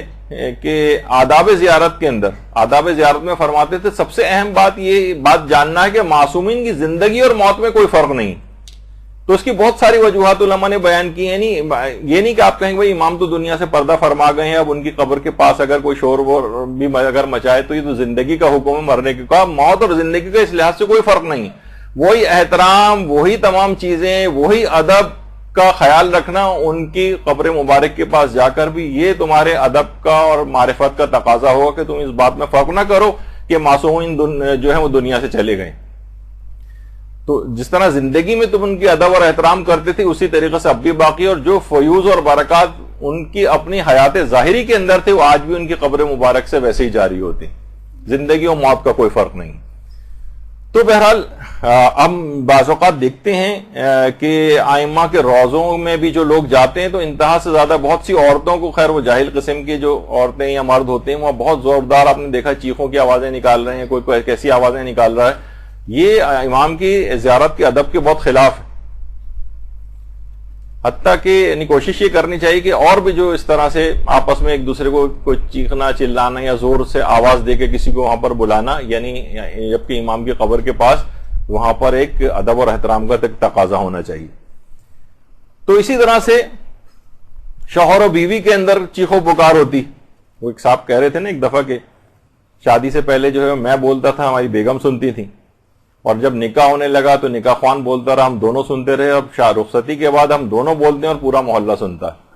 کہ آداب زیارت کے اندر آداب زیارت میں فرماتے تھے سب سے اہم بات یہ بات جاننا ہے کہ معصومین کی زندگی اور موت میں کوئی فرق نہیں. تو اس کی بہت ساری وجوہات علماء نے بیان کی ہیں. یہ نہیں کہ آپ کہیں بھائی امام تو دنیا سے پردہ فرما گئے ہیں, اب ان کی قبر کے پاس اگر کوئی شور وور بھی اگر مچائے تو یہ تو زندگی کا حکم ہے, مرنے کا موت اور زندگی کا اس لحاظ سے کوئی فرق نہیں. وہی احترام, وہی تمام چیزیں, وہی ادب کا خیال رکھنا ان کی قبر مبارک کے پاس جا کر بھی یہ تمہارے ادب کا اور معرفت کا تقاضا ہوگا کہ تم اس بات میں فرق نہ کرو کہ معصومین جو ہیں وہ دنیا سے چلے گئے. تو جس طرح زندگی میں تم ان کی ادب اور احترام کرتے تھے اسی طریقے سے اب بھی باقی, اور جو فیوز اور برکات ان کی اپنی حیات ظاہری کے اندر تھے وہ آج بھی ان کی قبر مبارک سے ویسے ہی جاری ہوتے. زندگی اور موت کا کوئی فرق نہیں. تو بہرحال ہم بعض اوقات دیکھتے ہیں کہ ائمہ کے روضوں میں بھی جو لوگ جاتے ہیں تو انتہا سے زیادہ بہت سی عورتوں کو, خیر وہ جاہل قسم کی جو عورتیں یا مرد ہوتے ہیں وہ بہت زوردار آپ نے دیکھا چیخوں کی آوازیں نکال رہے ہیں, کوئی کیسی آوازیں نکال رہا ہے. یہ امام کی زیارت کے ادب کے بہت خلاف ہے. حتیٰ کہ یعنی کوشش یہ کرنی چاہیے کہ اور بھی جو اس طرح سے آپس میں ایک دوسرے کو کوئی چیخنا چلانا یا زور سے آواز دے کے کسی کو وہاں پر بلانا, یعنی جبکہ امام کی قبر کے پاس وہاں پر ایک ادب اور احترام کا تقاضا ہونا چاہیے. تو اسی طرح سے شوہر و بیوی کے اندر چیخو پکار ہوتی. وہ ایک صاحب کہہ رہے تھے نا ایک دفعہ کہ شادی سے پہلے جو ہے میں بولتا تھا, ہماری بیگم سنتی تھی, اور جب نکاح ہونے لگا تو نکاح خوان بولتا رہا, ہم دونوں سنتے رہے. اب رخصتی کے بعد ہم دونوں بولتے ہیں اور پورا محلہ سنتا ہے.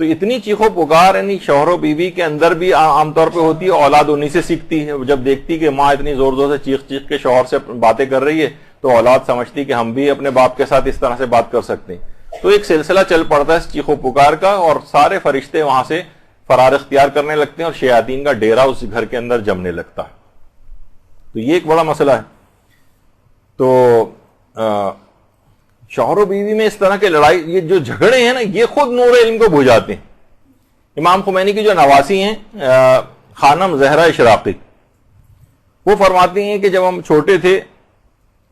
تو اتنی چیخو پکار یعنی شوہر و بیوی کے اندر بھی عام طور پہ ہوتی ہے. اولاد انہی سے سیکھتی ہے. جب دیکھتی کہ ماں اتنی زور زور سے چیخ چیخ کے شوہر سے باتیں کر رہی ہے تو اولاد سمجھتی کہ ہم بھی اپنے باپ کے ساتھ اس طرح سے بات کر سکتے ہیں. تو ایک سلسلہ چل پڑتا ہے اس چیخو پکار کا, اور سارے فرشتے وہاں سے فرار اختیار کرنے لگتے ہیں اور شیاطین کا ڈیرا اس گھر کے اندر جمنے لگتا ہے. تو یہ ایک بڑا مسئلہ ہے. تو شوہر و بیوی میں اس طرح کے لڑائی, یہ جو جھگڑے ہیں نا, یہ خود نور علم کو بجھاتے ہیں. امام خمینی کی جو نواسی ہیں خانم زہرا اشراقی, وہ فرماتی ہیں کہ جب ہم چھوٹے تھے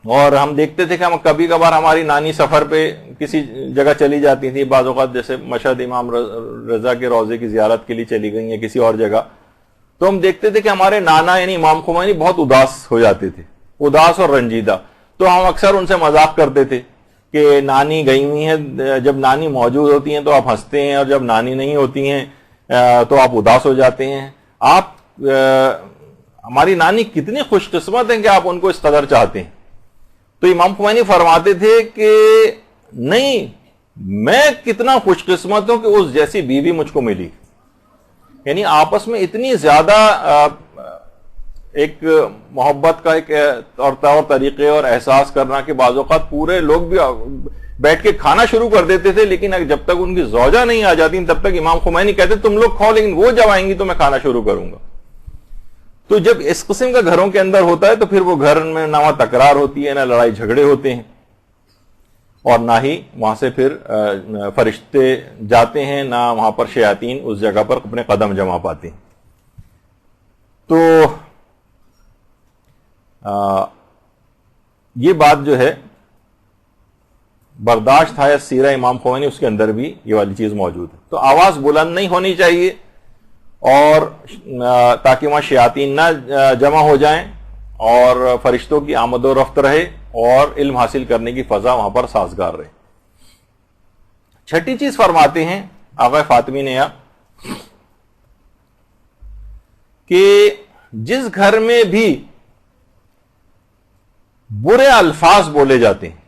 اور ہم دیکھتے تھے کہ ہم کبھی کبھار ہماری نانی سفر پہ کسی جگہ چلی جاتی تھی, بعض اوقات جیسے مشہد امام رضا کے روضے کی زیارت کے لیے چلی گئی ہیں کسی اور جگہ, تو ہم دیکھتے تھے کہ ہمارے نانا یعنی امام خمینی بہت اداس ہو جاتے تھے, اداس اور رنجیدہ. تو ہم اکثر ان سے مذاق کرتے تھے کہ نانی گئی ہوئی ہیں, جب نانی موجود ہوتی ہیں تو آپ ہنستے ہیں, اور جب نانی نہیں ہوتی ہیں تو آپ اداس ہو جاتے ہیں. آپ ہماری نانی کتنی خوش قسمت ہیں کہ آپ ان کو اس قدر چاہتے ہیں. تو امام خمینی فرماتے تھے کہ نہیں, میں کتنا خوش قسمت ہوں کہ اس جیسی بیوی مجھ کو ملی. یعنی آپس میں اتنی زیادہ ایک محبت کا ایک طور طریقے اور احساس کرنا کہ بعض اوقات پورے لوگ بھی بیٹھ کے کھانا شروع کر دیتے تھے, لیکن جب تک ان کی زوجہ نہیں آ جاتی تب تک امام خمینی کہتے تم لوگ کھاؤ, لیکن وہ جب آئیں گی تو میں کھانا شروع کروں گا. تو جب اس قسم کا گھروں کے اندر ہوتا ہے تو پھر وہ گھر میں نہ وہاں تکرار ہوتی ہے, نہ لڑائی جھگڑے ہوتے ہیں, اور نہ ہی وہاں سے پھر فرشتے جاتے ہیں, نہ وہاں پر شیاطین اس جگہ پر اپنے قدم جما پاتے ہیں. تو یہ بات جو ہے برداشت ہے سیرہ امام خمینی, اس کے اندر بھی یہ والی چیز موجود ہے. تو آواز بلند نہیں ہونی چاہیے, اور تاکہ وہاں شیاطین نہ جمع ہو جائیں اور فرشتوں کی آمد و رفت رہے اور علم حاصل کرنے کی فضا وہاں پر سازگار رہے. چھٹی چیز فرماتے ہیں آقا فاطمی نے کہ جس گھر میں بھی برے الفاظ بولے جاتے ہیں،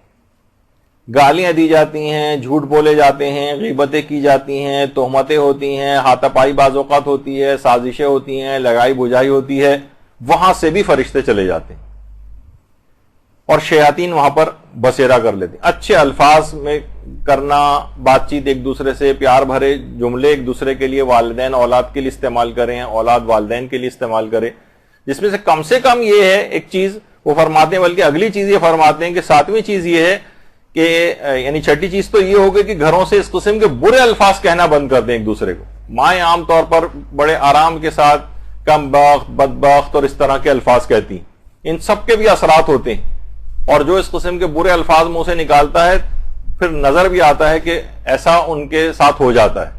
گالیاں دی جاتی ہیں، جھوٹ بولے جاتے ہیں، غیبتیں کی جاتی ہیں، تہمتیں ہوتی ہیں، ہاتھا پائی بعض اوقات ہوتی ہے، سازشیں ہوتی ہیں، لگائی بجائی ہوتی ہے، وہاں سے بھی فرشتے چلے جاتے ہیں اور شیاطین وہاں پر بسیرا کر لیتے ہیں۔ اچھے الفاظ میں کرنا، بات چیت ایک دوسرے سے، پیار بھرے جملے ایک دوسرے کے لیے، والدین اولاد کے لیے استعمال کریں، اولاد والدین کے لیے استعمال کرے، جس میں سے کم یہ ہے ایک چیز وہ فرماتے ہیں، بلکہ اگلی چیز یہ فرماتے ہیں کہ 7ویں چیز یہ ہے کہ یعنی چھٹی چیز تو یہ ہوگی کہ گھروں سے اس قسم کے برے الفاظ کہنا بند کر دیں ایک دوسرے کو۔ مائیں عام طور پر بڑے آرام کے ساتھ کم بخت، بدبخت اور اس طرح کے الفاظ کہتی ہیں، ان سب کے بھی اثرات ہوتے ہیں، اور جو اس قسم کے برے الفاظ منہ سے نکالتا ہے پھر نظر بھی آتا ہے کہ ایسا ان کے ساتھ ہو جاتا ہے۔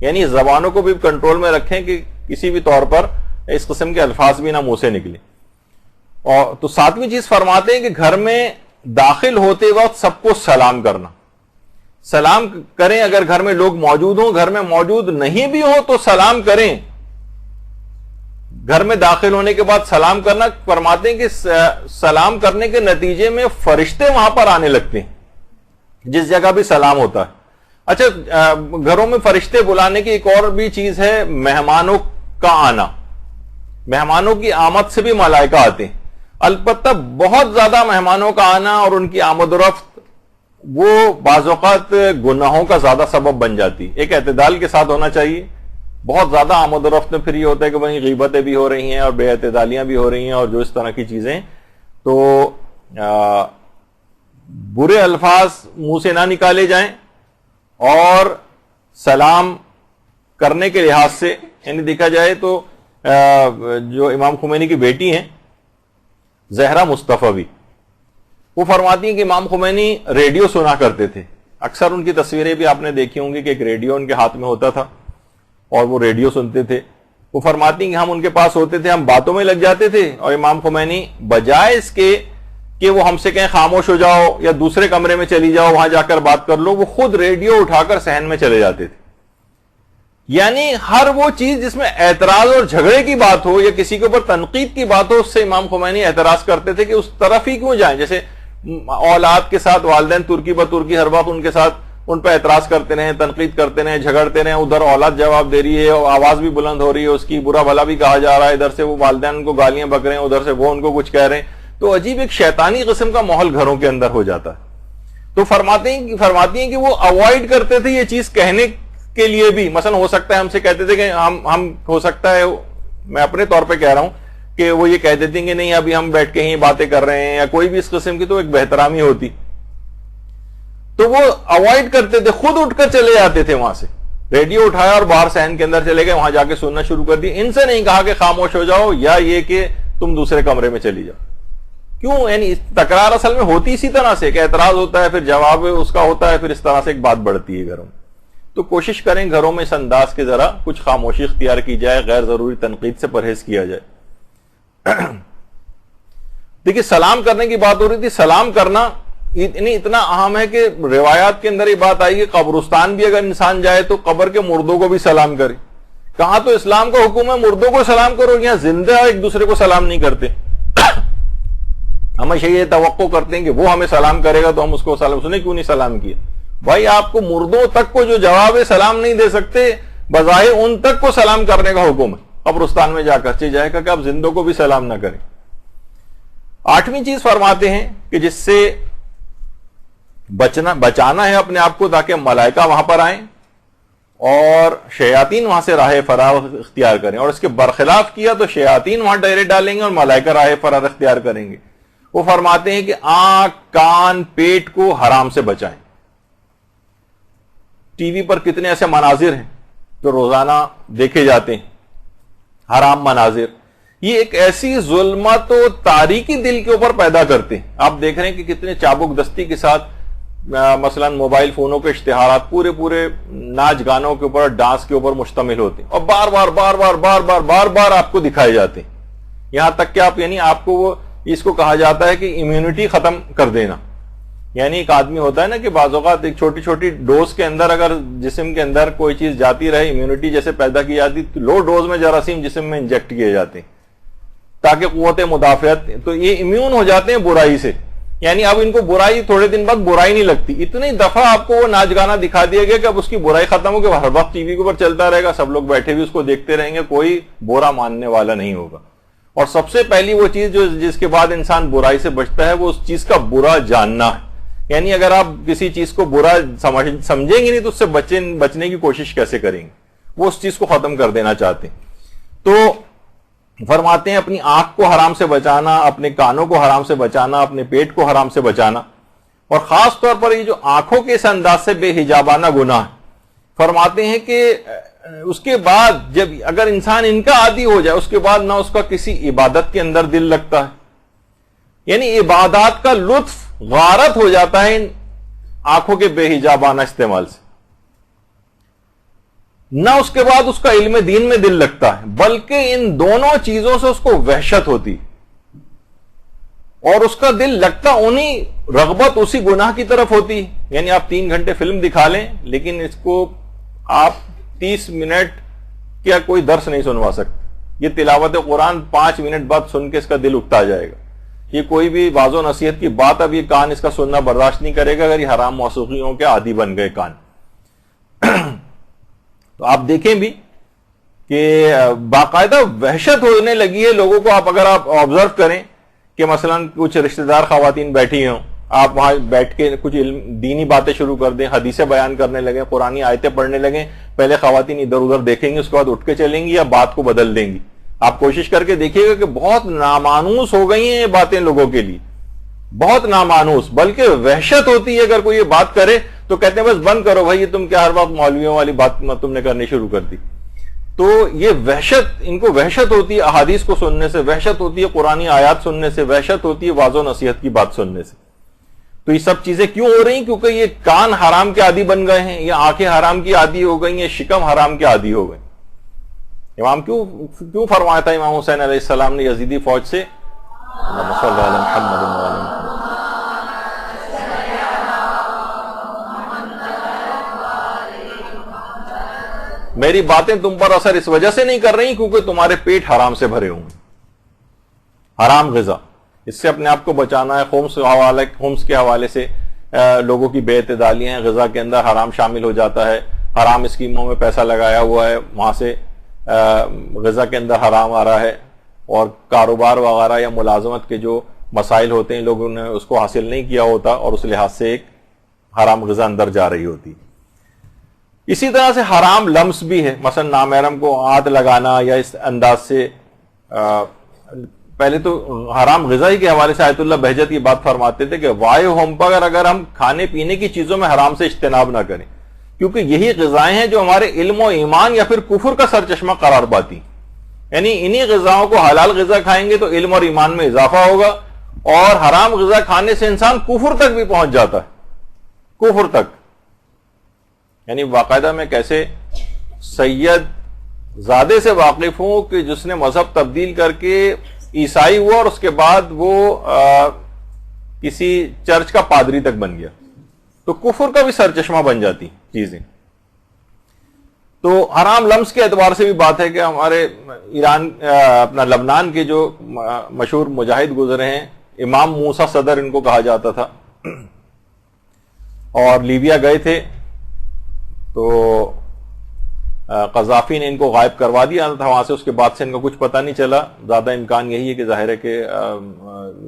یعنی زبانوں کو بھی کنٹرول میں رکھیں کہ کسی بھی طور پر اس قسم کے الفاظ بھی نہ منہ سے نکلیں۔ اور تو 7ویں چیز فرماتے ہیں کہ گھر میں داخل ہوتے وقت سب کو سلام کرنا، سلام کریں، اگر گھر میں لوگ موجود ہوں، گھر میں موجود نہیں بھی ہوں تو سلام کریں۔ گھر میں داخل ہونے کے بعد سلام کرنا، فرماتے ہیں کہ سلام کرنے کے نتیجے میں فرشتے وہاں پر آنے لگتے ہیں جس جگہ بھی سلام ہوتا ہے۔ اچھا، گھروں میں فرشتے بلانے کی ایک اور بھی چیز ہے مہمانوں کا آنا، مہمانوں کی آمد سے بھی ملائکہ آتے ہیں، البتہ بہت زیادہ مہمانوں کا آنا اور ان کی آمد و رفت وہ بعض اوقات گناہوں کا زیادہ سبب بن جاتی، ایک اعتدال کے ساتھ ہونا چاہیے۔ بہت زیادہ آمد و رفت میں پھر یہ ہوتا ہے کہ وہیں غیبتیں بھی ہو رہی ہیں اور بے اعتدالیاں بھی ہو رہی ہیں اور جو اس طرح کی چیزیں، تو برے الفاظ منہ سے نہ نکالے جائیں، اور سلام کرنے کے لحاظ سے یعنی دیکھا جائے تو جو امام خمینی کی بیٹی ہیں زہرا مصطفی، وہ فرماتی ہیں کہ امام خمینی ریڈیو سنا کرتے تھے، اکثر ان کی تصویریں بھی آپ نے دیکھی ہوں گی کہ ایک ریڈیو ان کے ہاتھ میں ہوتا تھا اور وہ ریڈیو سنتے تھے۔ وہ فرماتی ہیں کہ ہم ان کے پاس ہوتے تھے، ہم باتوں میں لگ جاتے تھے، اور امام خمینی بجائے اس کے کہ وہ ہم سے کہیں خاموش ہو جاؤ یا دوسرے کمرے میں چلی جاؤ وہاں جا کر بات کر لو، وہ خود ریڈیو اٹھا کر صحن میں چلے جاتے تھے۔ یعنی ہر وہ چیز جس میں اعتراض اور جھگڑے کی بات ہو یا کسی کے اوپر تنقید کی بات ہو، اس سے امام خمینی اعتراض کرتے تھے کہ اس طرف ہی کیوں جائیں۔ جیسے اولاد کے ساتھ والدین ترکی بترکی ہر وقت ان کے ساتھ ان پہ اعتراض کرتے رہے، تنقید کرتے رہے، جھگڑتے رہے، ادھر اولاد جواب دے رہی ہے اور آواز بھی بلند ہو رہی ہے، اس کی برا بھلا بھی کہا جا رہا ہے، ادھر سے وہ والدین ان کو گالیاں بک رہے ہیں، ادھر سے وہ ان کو کچھ کہہ رہے ہیں، تو عجیب ایک شیطانی قسم کا ماحول گھروں کے اندر ہو جاتا ہے۔ تو فرماتی ہیں کہ وہ اوائڈ کرتے تھے یہ چیز کہنے کے لیے بھی، مثلا ہو سکتا ہے ہم سے کہتے تھے کہ ہم ہو سکتا ہے، میں اپنے طور پہ کہہ رہا ہوں کہ وہ یہ کہہ دیتے ہیں کہ نہیں ابھی ہم بیٹھ کے ہی باتیں کر رہے ہیں یا کوئی بھی اس قسم کی، تو ایک بہترامی ہوتی، تو وہ اوائڈ کرتے تھے، خود اٹھ کر چلے جاتے تھے وہاں سے، ریڈیو اٹھایا اور باہر صحن کے اندر چلے گئے، وہاں جا کے سننا شروع کر دی۔ ان سے نہیں کہا کہ خاموش ہو جاؤ یا یہ کہ تم دوسرے کمرے میں چلی جاؤ۔ کیوں؟ یعنی تکرار اصل میں ہوتی اسی طرح سے کہ اعتراض ہوتا ہے، پھر جواب اس کا ہوتا ہے، پھر اس طرح سے ایک بات بڑھتی ہے گھروں میں۔ تو کوشش کریں گھروں میں اس انداز کے ذرا کچھ خاموشی اختیار کی جائے، غیر ضروری تنقید سے پرہیز کیا جائے۔ دیکھیے سلام کرنے کی بات ہو رہی تھی، سلام کرنا اتنا اہم ہے کہ روایات کے اندر یہ بات آئی کہ قبرستان بھی اگر انسان جائے تو قبر کے مردوں کو بھی سلام کرے۔ کہاں تو اسلام کا حکم ہے مردوں کو سلام کرو، یہاں زندہ ایک دوسرے کو سلام نہیں کرتے۔ ہمیشہ یہ توقع کرتے ہیں کہ وہ ہمیں سلام کرے گا تو ہم اس کو سلام، اس نے کیوں نہیں سلام کیا؟ بھائی آپ کو مردوں تک کو جو جواب ہے سلام نہیں دے سکتے، بظاہر ان تک کو سلام کرنے کا حکم ہے قبرستان میں جا کر جائے گا کہ آپ زندوں کو بھی سلام نہ کریں۔ 8ویں چیز فرماتے ہیں کہ جس سے بچانا ہے اپنے آپ کو تاکہ ملائکہ وہاں پر آئیں اور شیاطین وہاں سے راہ فرار اختیار کریں، اور اس کے برخلاف کیا تو شیاطین وہاں ڈیرے ڈالیں گے اور ملائکہ راہ فرار اختیار کریں گے۔ وہ فرماتے ہیں کہ آنکھ، کان، پیٹ کو حرام سے بچائیں۔ ٹی وی پر کتنے ایسے مناظر ہیں جو روزانہ دیکھے جاتے ہیں، حرام مناظر، یہ ایک ایسی ظلمت و تاریکی دل کے اوپر پیدا کرتے ہیں۔ آپ دیکھ رہے ہیں کہ کتنے چابک دستی کے ساتھ مثلا موبائل فونوں کے اشتہارات پورے ناچ گانوں کے اوپر، ڈانس کے اوپر مشتمل ہوتے ہیں اور بار بار آپ کو دکھائے جاتے ہیں، یہاں تک کہ آپ یعنی آپ کو وہ اس کو کہا جاتا ہے کہ امیونٹی ختم کر دینا، یعنی ایک آدمی ہوتا ہے نا کہ بعض اوقات ایک چھوٹی چھوٹی ڈوز کے اندر اگر جسم کے اندر کوئی چیز جاتی رہے، امیونٹی جیسے پیدا کی جاتی، تو لو ڈوز میں جراثیم جسم میں انجیکٹ کیے جاتے ہیں تاکہ قوت مدافعت، تو یہ امیون ہو جاتے ہیں برائی سے. یعنی اب ان کو برائی تھوڑے دن بعد برائی نہیں لگتی. اتنی دفعہ آپ کو وہ ناچ گانا دکھا دیا گیا کہ اب اس کی برائی ختم ہو، کہ ہر وقت ٹی وی کے اوپر چلتا رہے گا، سب لوگ بیٹھے ہوئے اس کو دیکھتے رہیں گے، کوئی برا ماننے والا نہیں ہوگا. اور سب سے پہلی وہ چیز جس کے بعد انسان برائی سے بچتا ہے وہ اس چیز کا برا جاننا ہے. یعنی اگر آپ کسی چیز کو برا سمجھیں گے نہیں تو اس سے بچنے کی کوشش کیسے کریں گے؟ وہ اس چیز کو ختم کر دینا چاہتے ہیں. تو فرماتے ہیں اپنی آنکھ کو حرام سے بچانا، اپنے کانوں کو حرام سے بچانا، اپنے پیٹ کو حرام سے بچانا، اور خاص طور پر یہ جو آنکھوں کے اس انداز سے بے حجابانہ گناہ، فرماتے ہیں کہ اس کے بعد جب اگر انسان ان کا عادی ہو جائے، اس کے بعد نہ اس کا کسی عبادت کے اندر دل لگتا ہے، یعنی عبادات کا لطف غارت ہو جاتا ہے ان آنکھوں کے بے حجابانہ استعمال سے. نہ اس کے بعد اس کا علم دین میں دل لگتا ہے، بلکہ ان دونوں چیزوں سے اس کو وحشت ہوتی، اور اس کا دل لگتا انہی رغبت اسی گناہ کی طرف ہوتی. یعنی آپ 3 گھنٹے فلم دکھا لیں لیکن اس کو آپ 30 منٹ کیا کوئی درس نہیں سنوا سکتے. یہ تلاوت قرآن 5 منٹ بعد سن کے اس کا دل اکتا جائے گا. یہ کوئی بھی واعظ و نصیحت کی بات اب یہ کان اس کا سننا برداشت نہیں کرے گا اگر یہ حرام موسیقیوں کے عادی بن گئے کان. تو آپ دیکھیں بھی کہ باقاعدہ وحشت ہونے لگی ہے لوگوں کو. اگر آپ آبزرو کریں کہ مثلا کچھ رشتہ دار خواتین بیٹھی ہوں، آپ وہاں بیٹھ کے کچھ دینی باتیں شروع کر دیں، حدیثیں بیان کرنے لگیں، قرآنی آیتیں پڑھنے لگیں، پہلے خواتین ادھر ادھر دیکھیں گی، اس کے بعد اٹھ کے چلیں گی یا بات کو بدل دیں گی. آپ کوشش کر کے دیکھیے گا کہ بہت نامانوس ہو گئی ہیں یہ باتیں لوگوں کے لیے، بہت نامانوس، بلکہ وحشت ہوتی ہے اگر کوئی یہ بات کرے تو کہتے ہیں بس بند کرو بھائی، یہ تم کیا ہر وقت مولویوں والی بات تم نے کرنی شروع کر دی. تو یہ وحشت، ان کو وحشت ہوتی ہے احادیث کو سننے سے، وحشت ہوتی ہے قرآنی آیات سننے سے، وحشت ہوتی ہے واعظ و نصیحت کی بات سننے سے. تو یہ سب چیزیں کیوں ہو رہی ہیں؟ کیونکہ یہ کان حرام کے عادی بن گئے ہیں، یہ آنکھیں حرام کی عادی ہو گئی ہیں، شکم حرام کے عادی ہو گئے. امام کیوں فرمایا تھا امام حسین علیہ السلام نے یزیدی فوج سے میری باتیں تم پر اثر اس وجہ سے نہیں کر رہی کیونکہ تمہارے پیٹ حرام سے بھرے ہوں، حرام غذا. اس سے اپنے آپ کو بچانا ہے. خمس کے حوالے سے لوگوں کی بے اعتدالیاں ہیں، غذا کے اندر حرام شامل ہو جاتا ہے، حرام اسکیموں میں پیسہ لگایا ہوا ہے، وہاں سے غذا کے اندر حرام آ رہا ہے، اور کاروبار وغیرہ یا ملازمت کے جو مسائل ہوتے ہیں لوگوں نے اس کو حاصل نہیں کیا ہوتا اور اس لحاظ سے ایک حرام غذا اندر جا رہی ہوتی. اسی طرح سے حرام لمس بھی ہے، مثلا نامحرم کو ہاتھ لگانا یا اس انداز سے. پہلے تو حرام غذائی کے حوالے سے آیت اللہ بہجت کی بات فرماتے تھے کہ وائے ہوم پر اگر ہم کھانے پینے کی چیزوں میں حرام سے اجتناب نہ کریں، کیونکہ یہی غذائیں ہیں جو ہمارے علم و ایمان یا پھر کفر کا سرچشمہ قرار پاتی. یعنی انہی غذاؤں کو حلال غذا کھائیں گے تو علم اور ایمان میں اضافہ ہوگا، اور حرام غذا کھانے سے انسان کفر تک بھی پہنچ جاتا ہے، کفر تک. یعنی باقاعدہ میں کیسے سید زادے سے واقف ہوں کہ جس نے مذہب تبدیل کر کے عیسائی ہوا اور اس کے بعد وہ کسی چرچ کا پادری تک بن گیا، تو کفر کا بھی سرچشمہ بن جاتی چیزیں. تو حرام لمس کے اعتبار سے بھی بات ہے کہ ہمارے ایران اپنا لبنان کے جو مشہور مجاہد گزرے ہیں، امام موسیٰ صدر ان کو کہا جاتا تھا، اور لیبیا گئے تھے تو قذافی نے ان کو غائب کروا دیا تھا وہاں سے. اس کے بعد سے ان کا کچھ پتہ نہیں چلا. زیادہ امکان یہی ہے کہ ظاہر ہے کہ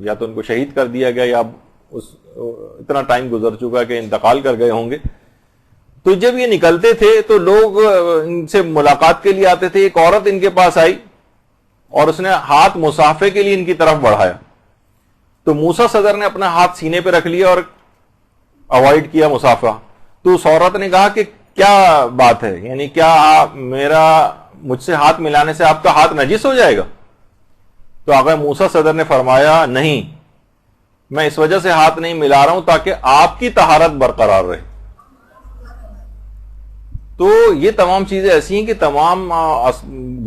یا تو ان کو شہید کر دیا گیا یا اتنا ٹائم گزر چکا کہ انتقال کر گئے ہوں گے. تو جب یہ نکلتے تھے تو لوگ ان سے ملاقات کے لیے آتے تھے. ایک عورت ان کے پاس آئی اور اس نے ہاتھ مصافحے کے لیے ان کی طرف بڑھایا، تو موسیٰ صدر نے اپنا ہاتھ سینے پہ رکھ لیا اور اوائڈ کیا مصافحہ. تو اس عورت نے کہا کہ کیا بات ہے، یعنی کیا مجھ سے ہاتھ ملانے سے آپ کا ہاتھ نجس ہو جائے گا؟ تو آقا موسیٰ صدر نے فرمایا نہیں، میں اس وجہ سے ہاتھ نہیں ملا رہا ہوں تاکہ آپ کی طہارت برقرار رہے. تو یہ تمام چیزیں ایسی ہیں کہ تمام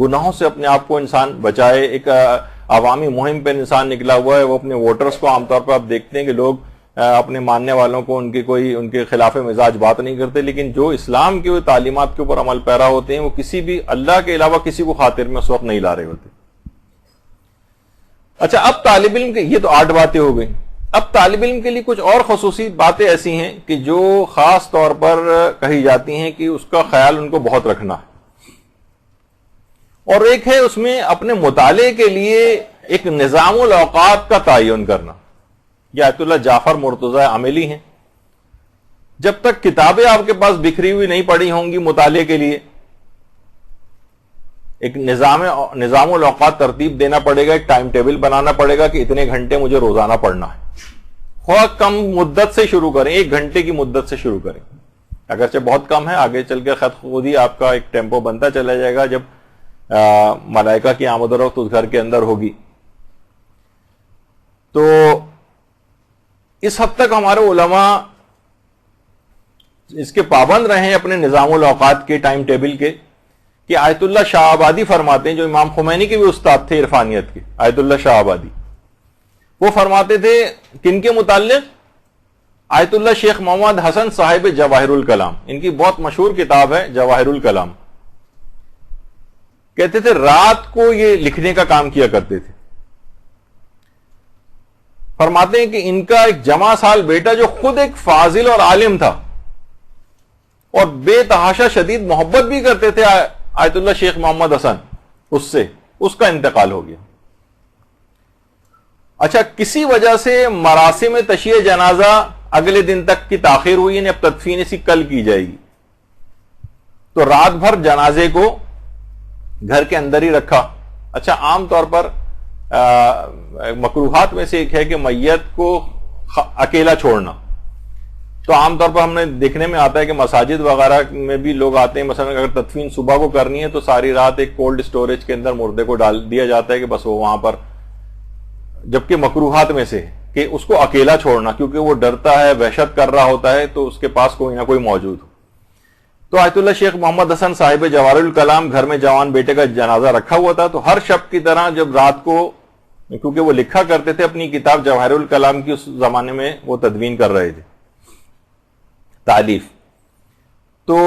گناہوں سے اپنے آپ کو انسان بچائے. ایک عوامی مہم پہ انسان نکلا ہوا ہے، وہ اپنے ووٹرز کو عام طور پر آپ دیکھتے ہیں کہ لوگ اپنے ماننے والوں کو ان کے خلاف مزاج بات نہیں کرتے، لیکن جو اسلام کی تعلیمات کے اوپر عمل پیرا ہوتے ہیں وہ کسی بھی اللہ کے علاوہ کسی کو خاطر میں اس وقت نہیں لا رہے ہوتے۔ اچھا، اب طالب علم کے یہ تو 8 باتیں ہو گئی۔ اب طالب علم کے لیے کچھ اور خصوصی باتیں ایسی ہیں کہ جو خاص طور پر کہی جاتی ہیں کہ اس کا خیال ان کو بہت رکھنا ہے، اور ایک ہے اس میں اپنے مطالعے کے لیے ایک نظام الاوقات کا تعین کرنا۔ یہ آیت اللہ جعفر مرتضی عملی ہیں، جب تک کتابیں آپ کے پاس بکھری ہوئی نہیں پڑی ہوں گی مطالعے کے لیے، ایک نظام الاوقات ترتیب دینا پڑے گا، ایک ٹائم ٹیبل بنانا پڑے گا کہ اتنے گھنٹے مجھے روزانہ پڑھنا ہے۔ خواہ کم مدت سے شروع کریں، 1 گھنٹے کی مدت سے شروع کریں، اگرچہ بہت کم ہے، آگے چل کے خود ہی آپ کا ایک ٹیمپو بنتا چلا جائے گا جب ملائکہ کی آمد و رفت اس گھر کے اندر ہوگی۔ تو اس حد تک ہمارے علماء اس کے پابند رہے ہیں اپنے نظام الاوقات کے، ٹائم ٹیبل کے، کہ آیت اللہ شاہ آبادی فرماتے ہیں، جو امام خمینی کے بھی استاد تھے عرفانیت کے، آیت اللہ شاہ آبادی، وہ فرماتے تھے کن کے متعلق؟ آیت اللہ شیخ محمد حسن صاحب جواہر الکلام، ان کی بہت مشہور کتاب ہے جواہر الکلام۔ کہتے تھے رات کو یہ لکھنے کا کام کیا کرتے تھے۔ فرماتے ہیں کہ ان کا ایک جمع سال بیٹا جو خود ایک فاضل اور عالم تھا اور بے تحاشا شدید محبت بھی کرتے تھے آیت اللہ شیخ محمد حسن، اس کا انتقال ہو گیا۔ اچھا، کسی وجہ سے مراسم تشییع جنازہ اگلے دن تک کی تاخیر ہوئی، یعنی اب تدفین اسی کل کی جائے گی، تو رات بھر جنازے کو گھر کے اندر ہی رکھا۔ اچھا، عام طور پر مکروہات میں سے ایک ہے کہ میت کو اکیلا چھوڑنا، تو عام طور پر ہم نے دیکھنے میں آتا ہے کہ مساجد وغیرہ میں بھی لوگ آتے ہیں، مثلا اگر تدفین صبح کو کرنی ہے تو ساری رات ایک کولڈ سٹوریج کے اندر مردے کو ڈال دیا جاتا ہے کہ بس وہ وہاں پر، جبکہ مکروہات میں سے کہ اس کو اکیلا چھوڑنا، کیونکہ وہ ڈرتا ہے، وحشت کر رہا ہوتا ہے، تو اس کے پاس کوئی نہ کوئی موجود ہو۔ تو آیت اللہ شیخ محمد حسن صاحب جواہر الکلام گھر میں جوان بیٹے کا جنازہ رکھا ہوا تھا، تو ہر شب کی طرح جب رات کو، کیونکہ وہ لکھا کرتے تھے اپنی کتاب جواہر الکلام کی، اس زمانے میں وہ تدوین کر رہے تھے، تالیف، تو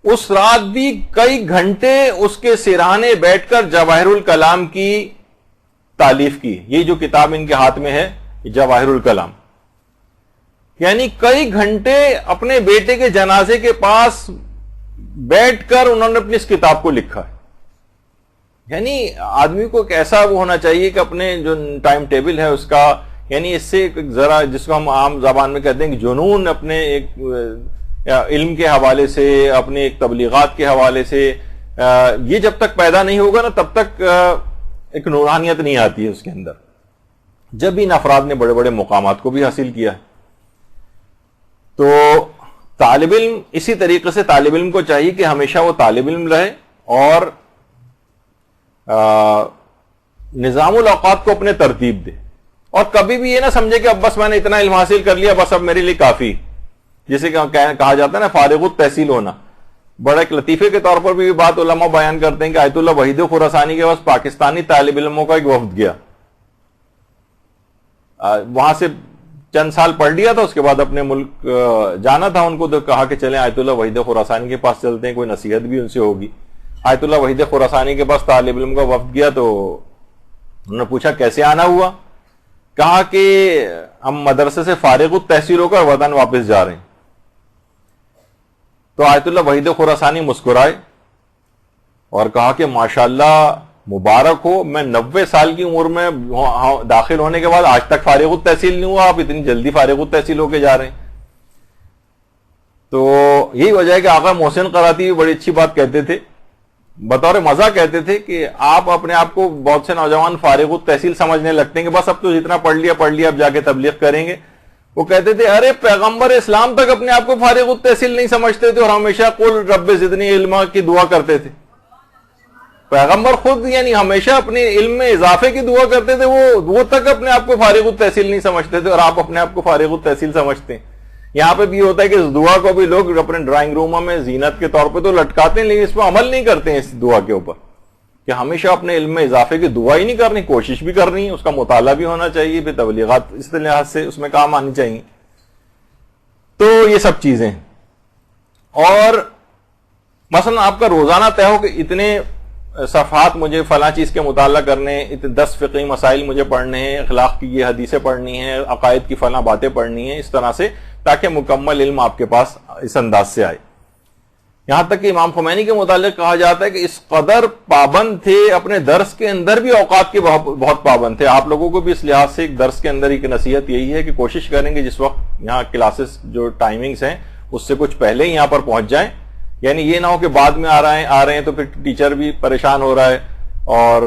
اس رات بھی کئی گھنٹے اس کے سرہانے بیٹھ کر جواہر الکلام کی تالیف کی۔ یہ جو کتاب ان کے ہاتھ میں ہے جواہر الکلام، یعنی کئی گھنٹے اپنے بیٹے کے جنازے کے پاس بیٹھ کر انہوں نے اپنی اس کتاب کو لکھا ہے۔ یعنی آدمی کو ایسا وہ ہونا چاہیے کہ اپنے جو ٹائم ٹیبل ہے اس کا، یعنی اس سے ذرا، جس کو ہم عام زبان میں کہتے ہیں کہ جنون، اپنے ایک علم کے حوالے سے، اپنے ایک تبلیغات کے حوالے سے، یہ جب تک پیدا نہیں ہوگا نا تب تک ایک نورانیت نہیں آتی ہے اس کے اندر۔ جب ان افراد نے بڑے بڑے مقامات کو بھی حاصل کیا ہے، تو طالب علم اسی طریقے سے طالب علم کو چاہیے کہ ہمیشہ وہ طالب علم رہے اور نظام الاوقات کو اپنے ترتیب دے، اور کبھی بھی یہ نہ سمجھے کہ اب بس میں نے اتنا علم حاصل کر لیا، بس اب میرے لیے کافی، جسے کہا جاتا ہے نا فارغ التحصیل ہونا۔ بڑے ایک لطیفے کے طور پر بھی بات علماء بیان کرتے ہیں کہ آیت اللہ وحید خراسانی کے پاس پاکستانی طالب علموں کا ایک وفد گیا، وہاں سے چند سال پڑھ لیا تھا، اس کے بعد اپنے ملک جانا تھا ان کو، تو کہا کہ چلیں آیت اللہ وحید خراسانی کے پاس چلتے ہیں، کوئی نصیحت بھی ان سے ہوگی۔ آیت اللہ وحید خراسانی کے پاس طالب علم کا وفد گیا، تو انہوں نے پوچھا کیسے آنا ہوا؟ کہا کہ ہم مدرسے سے فارغ التحصیل ہو کر وطن واپس جا رہے ہیں۔ تو آیت اللہ وحید خراسانی مسکرائے اور کہا کہ ماشاءاللہ مبارک ہو، میں 90 سال کی عمر میں داخل ہونے کے بعد آج تک فارغ التحصیل نہیں ہوا، آپ اتنی جلدی فارغ التحصیل ہو کے جا رہے ہیں۔ تو یہی وجہ ہے کہ آقا محسن قراتی بھی بڑی اچھی بات کہتے تھے، بطور مزہ کہتے تھے کہ آپ اپنے آپ کو، بہت سے نوجوان فارغ التحصیل سمجھنے لگتے ہیں کہ بس اب تو جتنا پڑھ لیا اب جا کے تبلیغ کریں گے۔ وہ کہتے تھے ارے پیغمبر اسلام تک اپنے آپ کو فارغ التحصیل نہیں سمجھتے تھے اور ہمیشہ قل رب زدنی علما کی دعا کرتے تھے۔ پیغمبر خود یعنی ہمیشہ اپنے علم میں اضافے کی دعا کرتے تھے، وہ تک اپنے آپ کو فارغ التحصیل نہیں سمجھتے تھے، اور آپ اپنے آپ کو فارغ التحصیل سمجھتے ہیں۔ یہاں پہ بھی ہوتا ہے کہ اس دعا کو بھی لوگ اپنے ڈرائنگ روموں میں زینت کے طور پہ تو لٹکاتے ہیں، لیکن اس پہ عمل نہیں کرتے ہیں اس دعا کے اوپر۔ کہ ہمیشہ اپنے علم میں اضافے کی دعا ہی نہیں کرنی، کوشش بھی کرنی ہے، اس کا مطالعہ بھی ہونا چاہیے، پھر تبلیغات اس لحاظ سے اس میں کام آنی چاہیے. تو یہ سب چیزیں. اور مثلا آپ کا روزانہ طے ہو کہ اتنے صفحات مجھے فلاں چیز کے مطالعہ کرنے، 10 فقہی مسائل مجھے پڑھنے ہیں، اخلاق کی یہ حدیثیں پڑھنی ہیں، عقائد کی فلاں باتیں پڑھنی ہیں، اس طرح سے، تاکہ مکمل علم آپ کے پاس اس انداز سے آئے. یہاں تک کہ امام خمینی کے متعلق کہا جاتا ہے کہ اس قدر پابند تھے، اپنے درس کے اندر بھی اوقات کے بہت پابند تھے. آپ لوگوں کو بھی اس لحاظ سے ایک درس کے اندر ایک نصیحت یہی ہے کہ کوشش کریں گے جس وقت یہاں کلاسز جو ٹائمنگز ہیں اس سے کچھ پہلے ہی یہاں پر پہنچ جائیں. یعنی یہ نہ ہو کہ بعد میں آ رہے ہیں تو پھر ٹیچر بھی پریشان ہو رہا ہے اور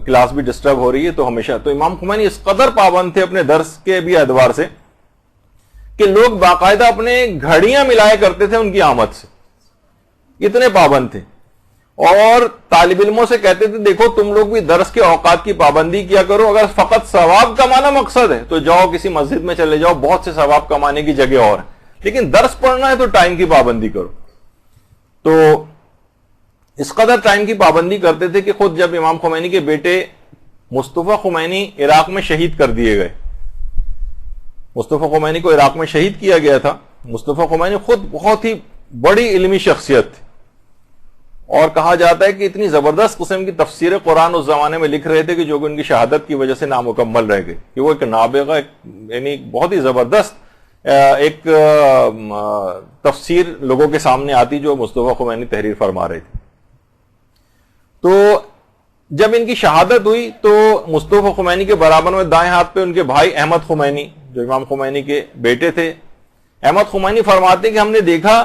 کلاس بھی ڈسٹرب ہو رہی ہے. تو ہمیشہ تو امام خمینی اس قدر پابند تھے اپنے درس کے بھی اعتبار سے کہ لوگ باقاعدہ اپنے گھڑیاں ملایا کرتے تھے ان کی آمد سے، اتنے پابند تھے. اور طالب علموں سے کہتے تھے دیکھو تم لوگ بھی درس کے اوقات کی پابندی کیا کرو، اگر فقط ثواب کمانا مقصد ہے تو جاؤ کسی مسجد میں چلے جاؤ، بہت سے ثواب کمانے کی جگہ اور ہے، لیکن درس پڑھنا ہے تو ٹائم کی پابندی کرو. تو اس قدر ٹائم کی پابندی کرتے تھے کہ خود جب امام خمینی کے بیٹے مصطفیٰ خمینی عراق میں شہید کر دیے گئے، مصطفیٰ خمینی کو عراق میں شہید کیا گیا تھا. مصطفیٰ خمینی خود بہت ہی بڑی علمی شخصیت تھی، اور کہا جاتا ہے کہ اتنی زبردست قسم کی تفسیر قرآن اس زمانے میں لکھ رہے تھے کہ جو ان کی شہادت کی وجہ سے نامکمل رہ گئی، کہ وہ ایک نابغہ، یعنی بہت ہی زبردست ایک تفسیر لوگوں کے سامنے آتی جو مصطفیٰ خمینی تحریر فرما رہے تھے. تو جب ان کی شہادت ہوئی تو مصطفیٰ خمینی کے برابر میں دائیں ہاتھ پہ ان کے بھائی احمد خمینی جو امام خمینی کے بیٹے تھے، احمد خمینی فرماتے کہ ہم نے دیکھا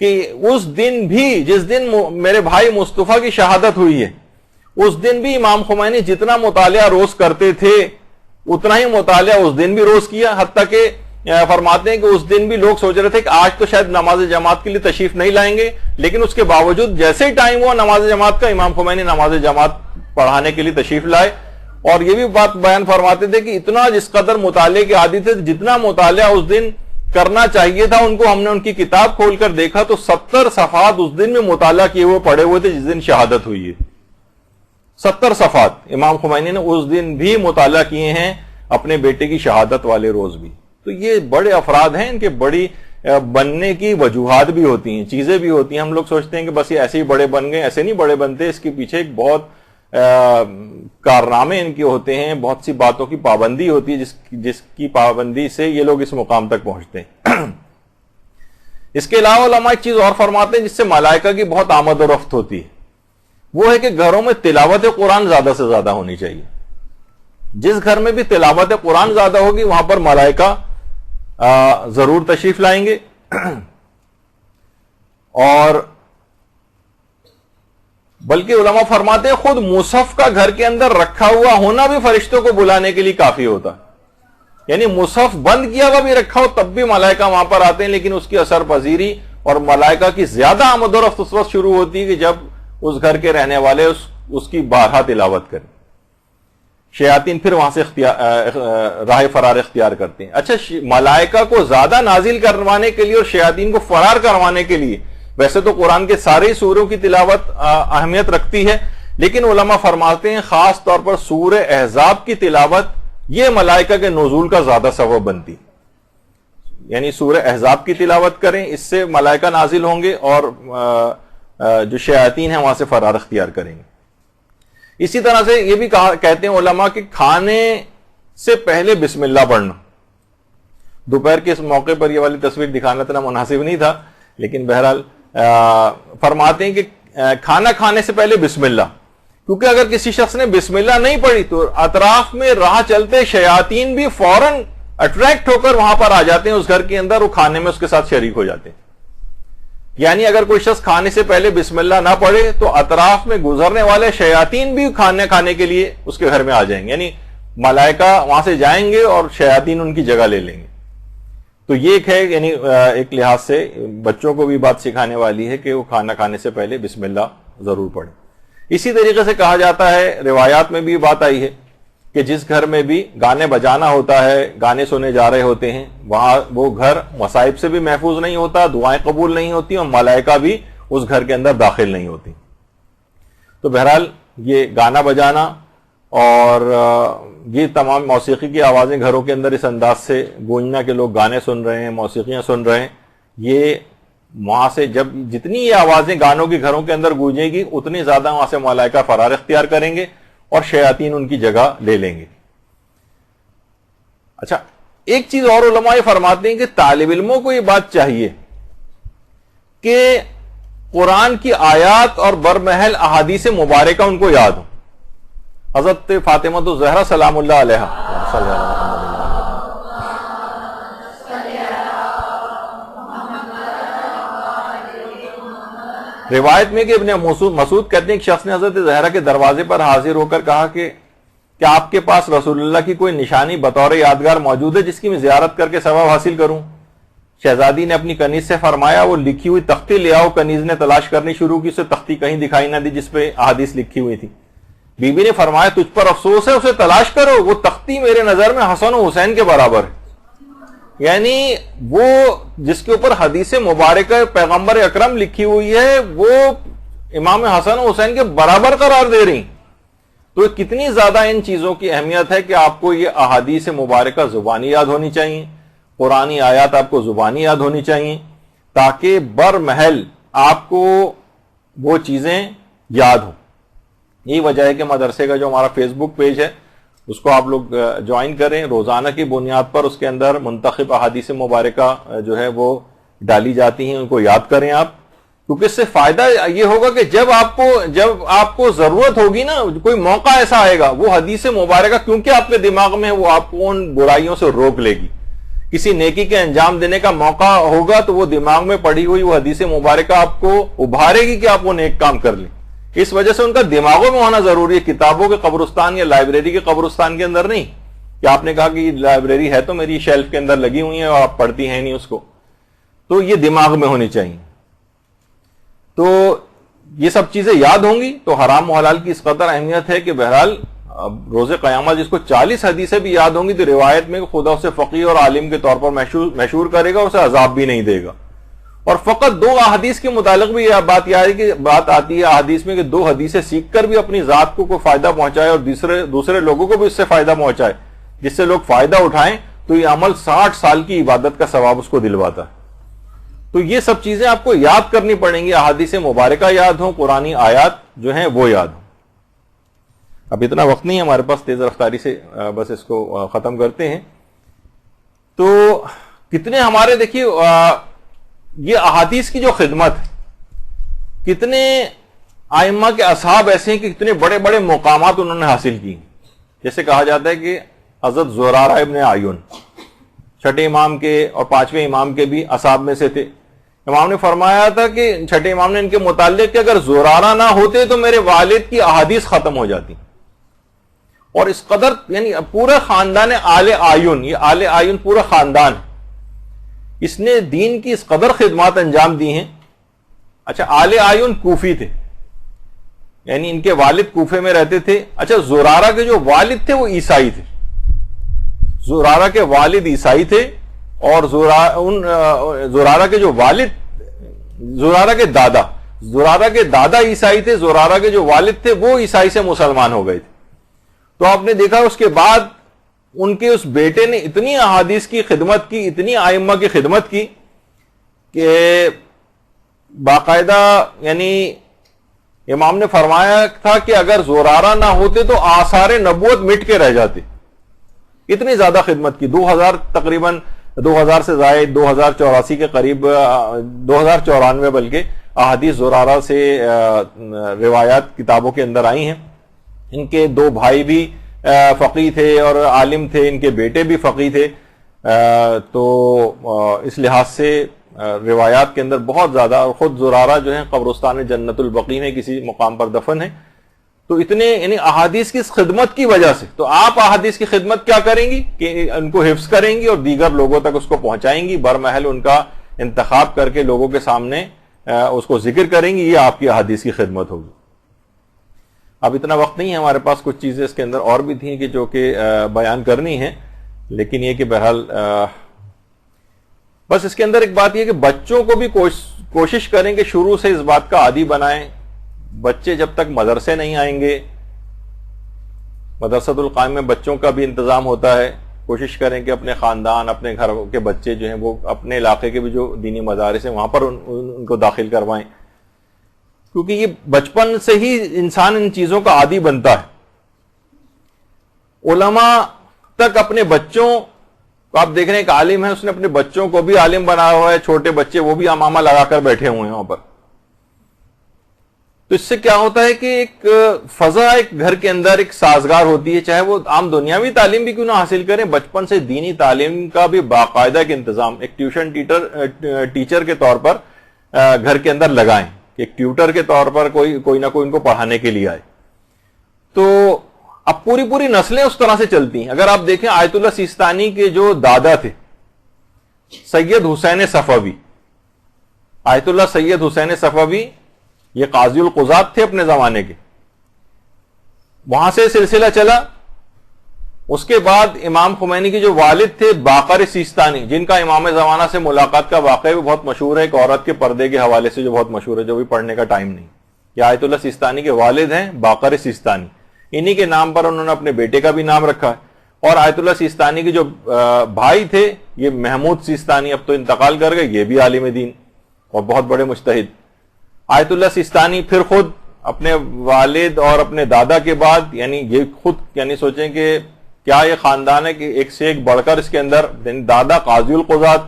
کہ اس دن بھی، جس دن میرے بھائی مصطفیٰ کی شہادت ہوئی ہے، اس دن بھی امام خمینی جتنا مطالعہ روز کرتے تھے اتنا ہی مطالعہ اس دن بھی روز کیا. حتیٰ کہ فرماتے ہیں کہ اس دن بھی لوگ سوچ رہے تھے کہ آج تو شاید نماز جماعت کے لیے تشریف نہیں لائیں گے، لیکن اس کے باوجود جیسے ہی ٹائم ہوا نماز جماعت کا، امام خمینی نماز جماعت پڑھانے کے لیے تشریف لائے. اور یہ بھی بات بیان فرماتے تھے کہ اتنا جس قدر مطالعے کے عادی تھے، جتنا مطالعہ اس دن کرنا چاہیے تھا ان کو، ہم نے ان کی کتاب کھول کر دیکھا تو 70 صفحات اس دن میں مطالعہ کیے ہوئے پڑے ہوئے تھے جس دن شہادت ہوئی ہے. 70 صفحات امام خمینی نے اس دن بھی مطالعہ کیے ہیں، اپنے بیٹے کی شہادت والے روز بھی. تو یہ بڑے افراد ہیں، ان کے بڑی بننے کی وجوہات بھی ہوتی ہیں، چیزیں بھی ہوتی ہیں. ہم لوگ سوچتے ہیں کہ بس یہ ایسے ہی بڑے بن گئے، ایسے نہیں بڑے بنتے، اس کے پیچھے ایک بہت کارنامے ان کے ہوتے ہیں، بہت سی باتوں کی پابندی ہوتی ہے جس کی پابندی سے یہ لوگ اس مقام تک پہنچتے ہیں. اس کے علاوہ علماء ایک چیز اور فرماتے ہیں جس سے ملائکہ کی بہت آمد و رفت ہوتی ہے، وہ ہے کہ گھروں میں تلاوت قرآن زیادہ سے زیادہ ہونی چاہیے. جس گھر میں بھی تلاوت قرآن زیادہ ہوگی وہاں پر ملائکہ ضرور تشریف لائیں گے. اور بلکہ علماء فرماتے ہیں خود مصحف کا گھر کے اندر رکھا ہوا ہونا بھی فرشتوں کو بلانے کے لیے کافی ہوتا ہے. یعنی مصحف بند کیا ہوا بھی رکھا ہو تب بھی ملائکہ وہاں پر آتے ہیں، لیکن اس کی اثر پذیری اور ملائکہ کی زیادہ آمد و رفت اس وقت شروع ہوتی ہے کہ جب اس گھر کے رہنے والے اس کی بارہا تلاوت کریں. شیاطین پھر وہاں سے راہ فرار اختیار کرتے ہیں. اچھا، ملائکہ کو زیادہ نازل کروانے کے لیے اور شیاطین کو فرار کروانے کے لیے ویسے تو قرآن کے سارے سوروں کی تلاوت اہمیت رکھتی ہے، لیکن علماء فرماتے ہیں خاص طور پر سورہ احزاب کی تلاوت یہ ملائکہ کے نزول کا زیادہ سبب بنتی. یعنی سورہ احزاب کی تلاوت کریں، اس سے ملائکہ نازل ہوں گے اور جو شیاطین ہیں وہاں سے فرار اختیار کریں گے. اسی طرح سے یہ بھی کہتے ہیں علماء کہ کھانے سے پہلے بسم اللہ پڑھنا. دوپہر کے اس موقع پر یہ والی تصویر دکھانا اتنا مناسب نہیں تھا، لیکن بہرحال فرماتے ہیں کہ کھانا کھانے سے پہلے بسم اللہ، کیونکہ اگر کسی شخص نے بسم اللہ نہیں پڑھی تو اطراف میں راہ چلتے شیاطین بھی فوراً اٹریکٹ ہو کر وہاں پر آ جاتے ہیں اس گھر کے اندر، وہ کھانے میں اس کے ساتھ شریک ہو جاتے ہیں. یعنی اگر کوئی شخص کھانے سے پہلے بسم اللہ نہ پڑھے تو اطراف میں گزرنے والے شیاطین بھی کھانے کے لیے اس کے گھر میں آ جائیں گے. یعنی ملائکہ وہاں سے جائیں گے اور شیاطین ان کی جگہ لے لیں گے. تو یہ ایک ہے، یعنی ایک لحاظ سے بچوں کو بھی بات سکھانے والی ہے کہ وہ کھانا کھانے سے پہلے بسم اللہ ضرور پڑھیں. اسی طریقے سے کہا جاتا ہے، روایات میں بھی بات آئی ہے کہ جس گھر میں بھی گانے بجانا ہوتا ہے، گانے سنے جا رہے ہوتے ہیں، وہاں وہ گھر مصائب سے بھی محفوظ نہیں ہوتا، دعائیں قبول نہیں ہوتی اور ملائکہ بھی اس گھر کے اندر داخل نہیں ہوتی. تو بہرحال یہ گانا بجانا اور یہ تمام موسیقی کی آوازیں گھروں کے اندر اس انداز سے گونجنا کہ لوگ گانے سن رہے ہیں، موسیقیاں سن رہے ہیں، یہ وہاں سے جب جتنی یہ آوازیں گانوں کی گھروں کے اندر گونجیں گی اتنی زیادہ وہاں سے ملائکہ فرار اختیار کریں گے اور شیاطین ان کی جگہ لے لیں گے۔ اچھا، ایک چیز اور علماء فرماتے ہیں کہ طالب علموں کو یہ بات چاہیے کہ قرآن کی آیات اور برمحل احادیث مبارکہ ان کو یاد ہو۔ حضرت فاطمہ الزہرا سلام اللہ علیہا روایت میں کہ ابن مسعود کہتے ہیں کہ شخص نے حضرت زہرا کے دروازے پر حاضر ہو کر کہا کہ کیا آپ کے پاس رسول اللہ کی کوئی نشانی بطور یادگار موجود ہے جس کی میں زیارت کر کے ثواب حاصل کروں؟ شہزادی نے اپنی کنیز سے فرمایا وہ لکھی ہوئی تختی لے آؤ۔ کنیز نے تلاش کرنی شروع کی، اسے تختی کہیں دکھائی نہ دی جس پہ احادیث لکھی ہوئی تھی۔ بی بی نے فرمایا تجھ پر افسوس ہے، اسے تلاش کرو، وہ تختی میرے نظر میں حسن و حسین کے برابر ہے۔ یعنی وہ جس کے اوپر حدیث مبارکہ پیغمبر اکرم لکھی ہوئی ہے وہ امام حسن و حسین کے برابر قرار دے رہی۔ تو کتنی زیادہ ان چیزوں کی اہمیت ہے کہ آپ کو یہ احادیث مبارکہ زبانی یاد ہونی چاہیے، قرآنی آیات آپ کو زبانی یاد ہونی چاہیے تاکہ برمحل آپ کو وہ چیزیں یاد ہوں۔ یہی وجہ ہے کہ مدرسے کا جو ہمارا فیس بک پیج ہے اس کو آپ لوگ جوائن کریں، روزانہ کی بنیاد پر اس کے اندر منتخب احادیث مبارکہ جو ہے وہ ڈالی جاتی ہیں، ان کو یاد کریں آپ، کیونکہ اس سے فائدہ یہ ہوگا کہ جب آپ کو ضرورت ہوگی نا، کوئی موقع ایسا آئے گا، وہ حدیث مبارکہ کیونکہ آپ کے دماغ میں ہے وہ آپ کو ان برائیوں سے روک لے گی۔ کسی نیکی کے انجام دینے کا موقع ہوگا تو وہ دماغ میں پڑی ہوئی وہ حدیث مبارکہ آپ کو ابھارے گی کہ آپ وہ نیک کام کر لیں۔ اس وجہ سے ان کا دماغوں میں ہونا ضروری ہے، کتابوں کے قبرستان یا لائبریری کے قبرستان کے اندر نہیں کہ آپ نے کہا کہ یہ لائبریری ہے تو میری شیلف کے اندر لگی ہوئی ہیں اور آپ پڑھتی ہیں نہیں اس کو، تو یہ دماغ میں ہونی چاہیے۔ تو یہ سب چیزیں یاد ہوں گی تو حرام و حلال کی اس قدر اہمیت ہے کہ بہرحال روز قیامت جس کو 40 حدیثیں بھی یاد ہوں گی تو روایت میں خدا اسے فقیہ اور عالم کے طور پر مشہور کرے گا، اسے عذاب بھی نہیں دے گا۔ اور فقط 2 احادیث کے متعلق بھی یہ بات آتی ہے احادیث میں کہ 2 حدیثیں سیکھ کر بھی اپنی ذات کو کوئی فائدہ پہنچائے اور دوسرے لوگوں کو بھی اس سے فائدہ پہنچائے، جس سے لوگ فائدہ اٹھائیں، تو یہ عمل 60 سال کی عبادت کا ثواب اس کو دلواتا ہے۔ تو یہ سب چیزیں آپ کو یاد کرنی پڑیں گی، احادیث مبارکہ یاد ہوں، قرآنی آیات جو ہیں وہ یاد ہوں۔ اب اتنا وقت نہیں ہے ہمارے پاس، تیز رفتاری سے بس اس کو ختم کرتے ہیں۔ تو کتنے ہمارے دیکھیے یہ احادیث کی جو خدمت ہے، کتنے ائمہ کے اصحاب ایسے ہیں کہ کتنے بڑے بڑے مقامات انہوں نے حاصل کی، جیسے کہا جاتا ہے کہ حضرت زرارہ ابن عیون 6 امام کے اور 5ویں امام کے بھی اصحاب میں سے تھے۔ امام نے فرمایا تھا کہ 6 امام نے ان کے متعلق کہ اگر زرارہ نہ ہوتے تو میرے والد کی احادیث ختم ہو جاتی۔ اور اس قدر یعنی پورا خاندان آل آیون، یہ آل آیون پورا خاندان، اس نے دین کی اس قدر خدمات انجام دی ہیں۔ اچھا، آل آیون کوفی تھے، یعنی ان کے والد کوفے میں رہتے تھے۔ اچھا، زرارہ کے جو والد تھے وہ عیسائی تھے، زرارہ کے والد عیسائی تھے، اور زرارہ کے جو والد، زرارہ کے دادا عیسائی تھے، زرارہ کے جو والد تھے وہ عیسائی سے مسلمان ہو گئے تھے۔ تو آپ نے دیکھا اس کے بعد ان کے اس بیٹے نے اتنی احادیث کی خدمت کی، اتنی ائمہ کی خدمت کی کہ باقاعدہ یعنی امام نے فرمایا تھا کہ اگر زرارہ نہ ہوتے تو آثار نبوت مٹ کے رہ جاتے، اتنی زیادہ خدمت کی۔ 2000 2000 سے زائد 2084 کے قریب 2094 بلکہ احادیث زرارہ سے روایات کتابوں کے اندر آئی ہیں۔ ان کے 2 بھائی بھی فقیہ تھے اور عالم تھے، ان کے بیٹے بھی فقیہ تھے، تو اس لحاظ سے روایات کے اندر بہت زیادہ، اور خود زرارہ جو ہیں قبرستان جنت البقیع میں کسی مقام پر دفن ہیں۔ تو اتنے یعنی احادیث کی خدمت کی وجہ سے، تو آپ احادیث کی خدمت کیا کریں گی کہ ان کو حفظ کریں گی اور دیگر لوگوں تک اس کو پہنچائیں گی، برمحل ان کا انتخاب کر کے لوگوں کے سامنے اس کو ذکر کریں گی، یہ آپ کی احادیث کی خدمت ہوگی۔ اب اتنا وقت نہیں ہے ہمارے پاس، کچھ چیزیں اس کے اندر اور بھی تھیں کہ جو کہ بیان کرنی ہیں، لیکن یہ کہ بہرحال بس اس کے اندر ایک بات یہ کہ بچوں کو بھی کوشش کریں کہ شروع سے اس بات کا عادی بنائیں بچے جب تک مدرسے نہیں آئیں گے، مدرسۃ القائم میں بچوں کا بھی انتظام ہوتا ہے، کوشش کریں کہ اپنے خاندان، اپنے گھر کے بچے جو ہیں وہ اپنے علاقے کے بھی جو دینی مدارس ہیں وہاں پر ان کو داخل کروائیں، کیونکہ یہ بچپن سے ہی انسان ان چیزوں کا عادی بنتا ہے۔ علماء تک اپنے بچوں کو، آپ دیکھ رہے ہیں ایک عالم ہے، اس نے اپنے بچوں کو بھی عالم بنایا ہوا ہے، چھوٹے بچے وہ بھی امامہ لگا کر بیٹھے ہوئے ہیں وہاں پر۔ تو اس سے کیا ہوتا ہے کہ ایک فضا ایک گھر کے اندر ایک سازگار ہوتی ہے، چاہے وہ عام دنیاوی تعلیم بھی کیوں نہ حاصل کریں، بچپن سے دینی تعلیم کا بھی باقاعدہ ایک انتظام ایک ٹیوشن ٹیچر کے طور پر گھر کے اندر لگائیں، ایک ٹیوٹر کے طور پر کوئی نہ کوئی ان کو پڑھانے کے لیے آئے۔ تو اب پوری نسلیں اس طرح سے چلتی ہیں۔ اگر آپ دیکھیں آیت اللہ سیستانی کے جو دادا تھے سید حسین صفوی، آیت اللہ سید حسین صفوی یہ قاضی القضات تھے اپنے زمانے کے، وہاں سے سلسلہ چلا۔ اس کے بعد امام خمینی کے جو والد تھے باقر سیستانی، جن کا امام زمانہ سے ملاقات کا واقعہ بھی بہت مشہور ہے، ایک عورت کے پردے کے حوالے سے جو بہت مشہور ہے، جو بھی پڑھنے کا ٹائم نہیں۔ یہ آیت اللہ سیستانی کے والد ہیں باقر سیستانی، انہی کے نام پر انہوں نے اپنے بیٹے کا بھی نام رکھا ہے۔ اور آیت اللہ سیستانی کے جو بھائی تھے یہ محمود سیستانی، اب تو انتقال کر گئے، یہ بھی عالم دین اور بہت بڑے مجتہد۔ آیت اللہ سیستانی پھر خود اپنے والد اور اپنے دادا کے بعد، یعنی یہ خود یعنی سوچیں کہ کیا یہ خاندان ہے کہ ایک سے ایک بڑھ کر اس کے اندر، یعنی دادا قاضی القضات،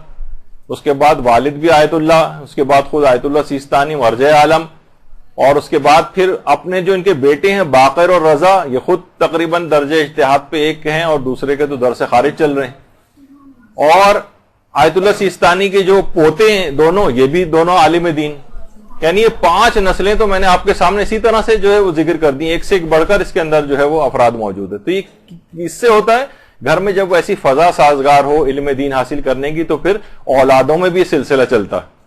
اس کے بعد والد بھی آیت اللہ، اس کے بعد خود آیت اللہ سیستانی مرجع عالم، اور اس کے بعد پھر اپنے جو ان کے بیٹے ہیں باقر اور رضا، یہ خود تقریباً درجہ اجتہاد پہ ایک ہیں اور دوسرے کے تو در سے خارج چل رہے ہیں۔ اور آیت اللہ سیستانی کے جو پوتے ہیں دونوں، یہ بھی دونوں عالم دین، یعنی یہ 5 نسلیں تو میں نے آپ کے سامنے اسی طرح سے جو ہے وہ ذکر کر دی، ایک سے ایک بڑھ کر اس کے اندر جو ہے وہ افراد موجود ہے۔ تو یہ اس سے ہوتا ہے گھر میں جب ایسی فضا سازگار ہو علم دین حاصل کرنے کی، تو پھر اولادوں میں بھی یہ سلسلہ چلتا ہے۔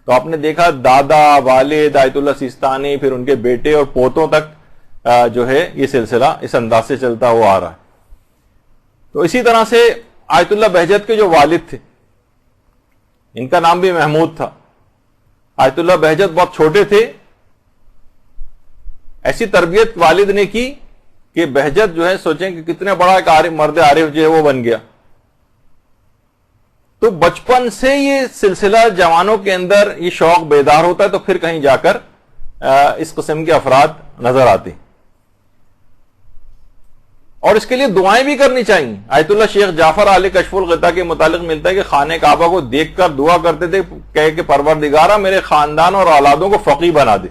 تو آپ نے دیکھا دادا، والد، آیت اللہ سیستانی، پھر ان کے بیٹے اور پوتوں تک جو ہے یہ سلسلہ اس انداز سے چلتا ہوا آ رہا ہے۔ تو اسی طرح سے آیت اللہ بہجت کے جو والد تھے، ان کا نام بھی محمود تھا۔ آیت اللہ بہجت بہت چھوٹے تھے، ایسی تربیت والد نے کی کہ بہجت جو ہے سوچیں کہ کتنا بڑا ایک مرد عارف جو ہے وہ بن گیا۔ تو بچپن سے یہ سلسلہ جوانوں کے اندر یہ شوق بیدار ہوتا ہے، تو پھر کہیں جا کر اس قسم کے افراد نظر آتے ہیں، اور اس کے لیے دعائیں بھی کرنی چاہیے۔ آیت اللہ شیخ جعفر علی کشف الغطا کے متعلق ملتا ہے کہ خانہ کعبہ کو دیکھ کر دعا کرتے تھے کہ پروردگارہ میرے خاندان اور اولادوں کو فقیہ بنا دے،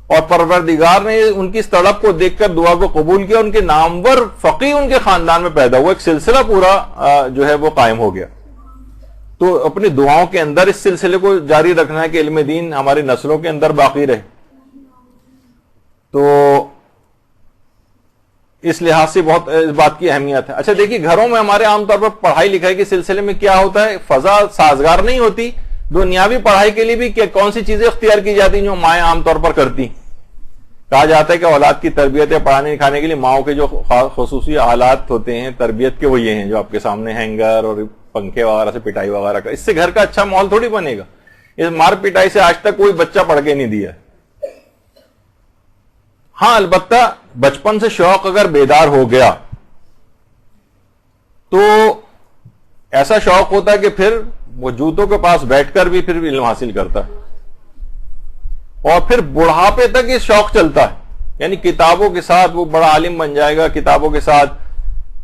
اور پروردگار نے ان کی اس تڑپ کو دیکھ کر دعا کو قبول کیا، ان کے نامور فقیہ ان کے خاندان میں پیدا ہوا، ایک سلسلہ پورا جو ہے وہ قائم ہو گیا۔ تو اپنی دعاؤں کے اندر اس سلسلے کو جاری رکھنا ہے کہ علم دین ہماری نسلوں کے اندر باقی رہے۔ تو اس لحاظ سے بہت اس بات کی اہمیت ہے۔ اچھا دیکھیے گھروں میں ہمارے عام طور پر پڑھائی لکھائی کے سلسلے میں کیا ہوتا ہے، فضا سازگار نہیں ہوتی۔ دنیاوی پڑھائی کے لیے بھی کون سی چیزیں اختیار کی جاتی ہیں جو مائیں عام طور پر کرتی؟ کہا جاتا ہے کہ اولاد کی تربیت یا پڑھانے لکھانے کے لیے ماؤں کے جو خصوصی آلات ہوتے ہیں تربیت کے، وہ یہ ہیں جو آپ کے سامنے ہینگر اور پنکھے وغیرہ سے پٹائی وغیرہ کا۔ اس سے گھر کا اچھا ماحول تھوڑی بنے گا۔ اس مار پٹائی سے آج تک کوئی بچہ پڑھ کے نہیں دیا۔ ہاں البتہ بچپن سے شوق اگر بیدار ہو گیا تو ایسا شوق ہوتا ہے کہ پھر وہ جوتوں کے پاس بیٹھ کر بھی پھر علم حاصل کرتا ہے، اور پھر بڑھاپے تک یہ شوق چلتا ہے، یعنی کتابوں کے ساتھ وہ بڑا عالم بن جائے گا۔ کتابوں کے ساتھ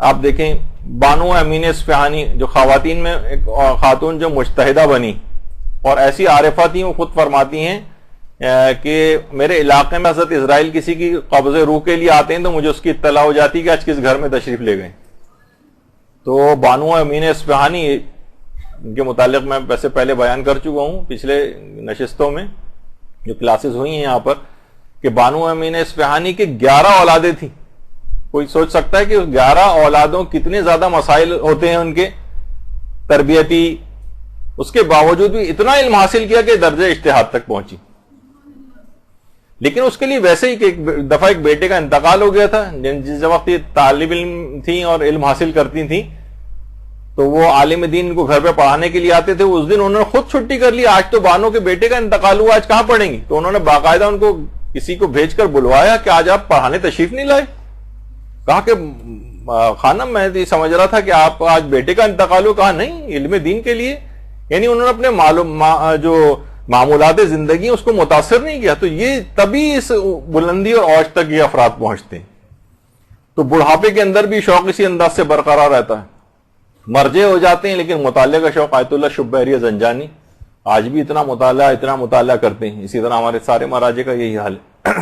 آپ دیکھیں بانو امین اصفہانی جو خواتین میں ایک خاتون جو مجتہدہ بنی اور ایسی عارفہ تھیں، وہ خود فرماتی ہیں کہ میرے علاقے میں حضرت اسرائیل کسی کی قبض روح کے لیے آتے ہیں تو مجھے اس کی اطلاع ہو جاتی کہ آج کس گھر میں تشریف لے گئے۔ تو بانو امین اصفہانی ان کے متعلق میں ویسے پہلے بیان کر چکا ہوں پچھلے نشستوں میں جو کلاسز ہوئی ہیں یہاں پر، کہ بانو امین اصفہانی کے 11 اولادیں تھیں۔ کوئی سوچ سکتا ہے کہ 11 اولادوں کتنے زیادہ مسائل ہوتے ہیں ان کے تربیتی، اس کے باوجود بھی اتنا علم حاصل کیا کہ درجہ اجتہاد تک پہنچی۔ لیکن اس کے لیے ویسے ہی کہ ایک دفعہ ایک بیٹے کا انتقال ہو گیا تھا، جس وقت یہ طالب علم تھیں اور علم حاصل کرتی تھیں، تو وہ عالم دین کو گھر پہ پڑھانے کے لیے آتے تھے. اس دن انہوں نے خود چھٹی کر لی, آج تو بانو کے بیٹے کا انتقال ہوا, آج کہاں پڑھیں گی؟ تو انہوں نے باقاعدہ ان کو کسی کو بھیج کر بلوایا کہ آج آپ پڑھانے تشریف نہیں لائے. کہا کہ خانم میں سمجھ رہا تھا کہ آپ آج بیٹے کا انتقال ہو. کہا نہیں, علم دین کے لیے. یعنی انہوں نے اپنے جو معمولات زندگی اس کو متاثر نہیں کیا. تو یہ تبھی اس بلندی اور اوج تک یہ افراد پہنچتے ہیں. تو بڑھاپے کے اندر بھی شوق اسی انداز سے برقرار رہتا ہے. مرجے ہو جاتے ہیں لیکن مطالعے کا شوق. آیت اللہ شبیری زنجانی آج بھی اتنا مطالعہ کرتے ہیں. اسی طرح ہمارے سارے مراجع کا یہی حال ہے.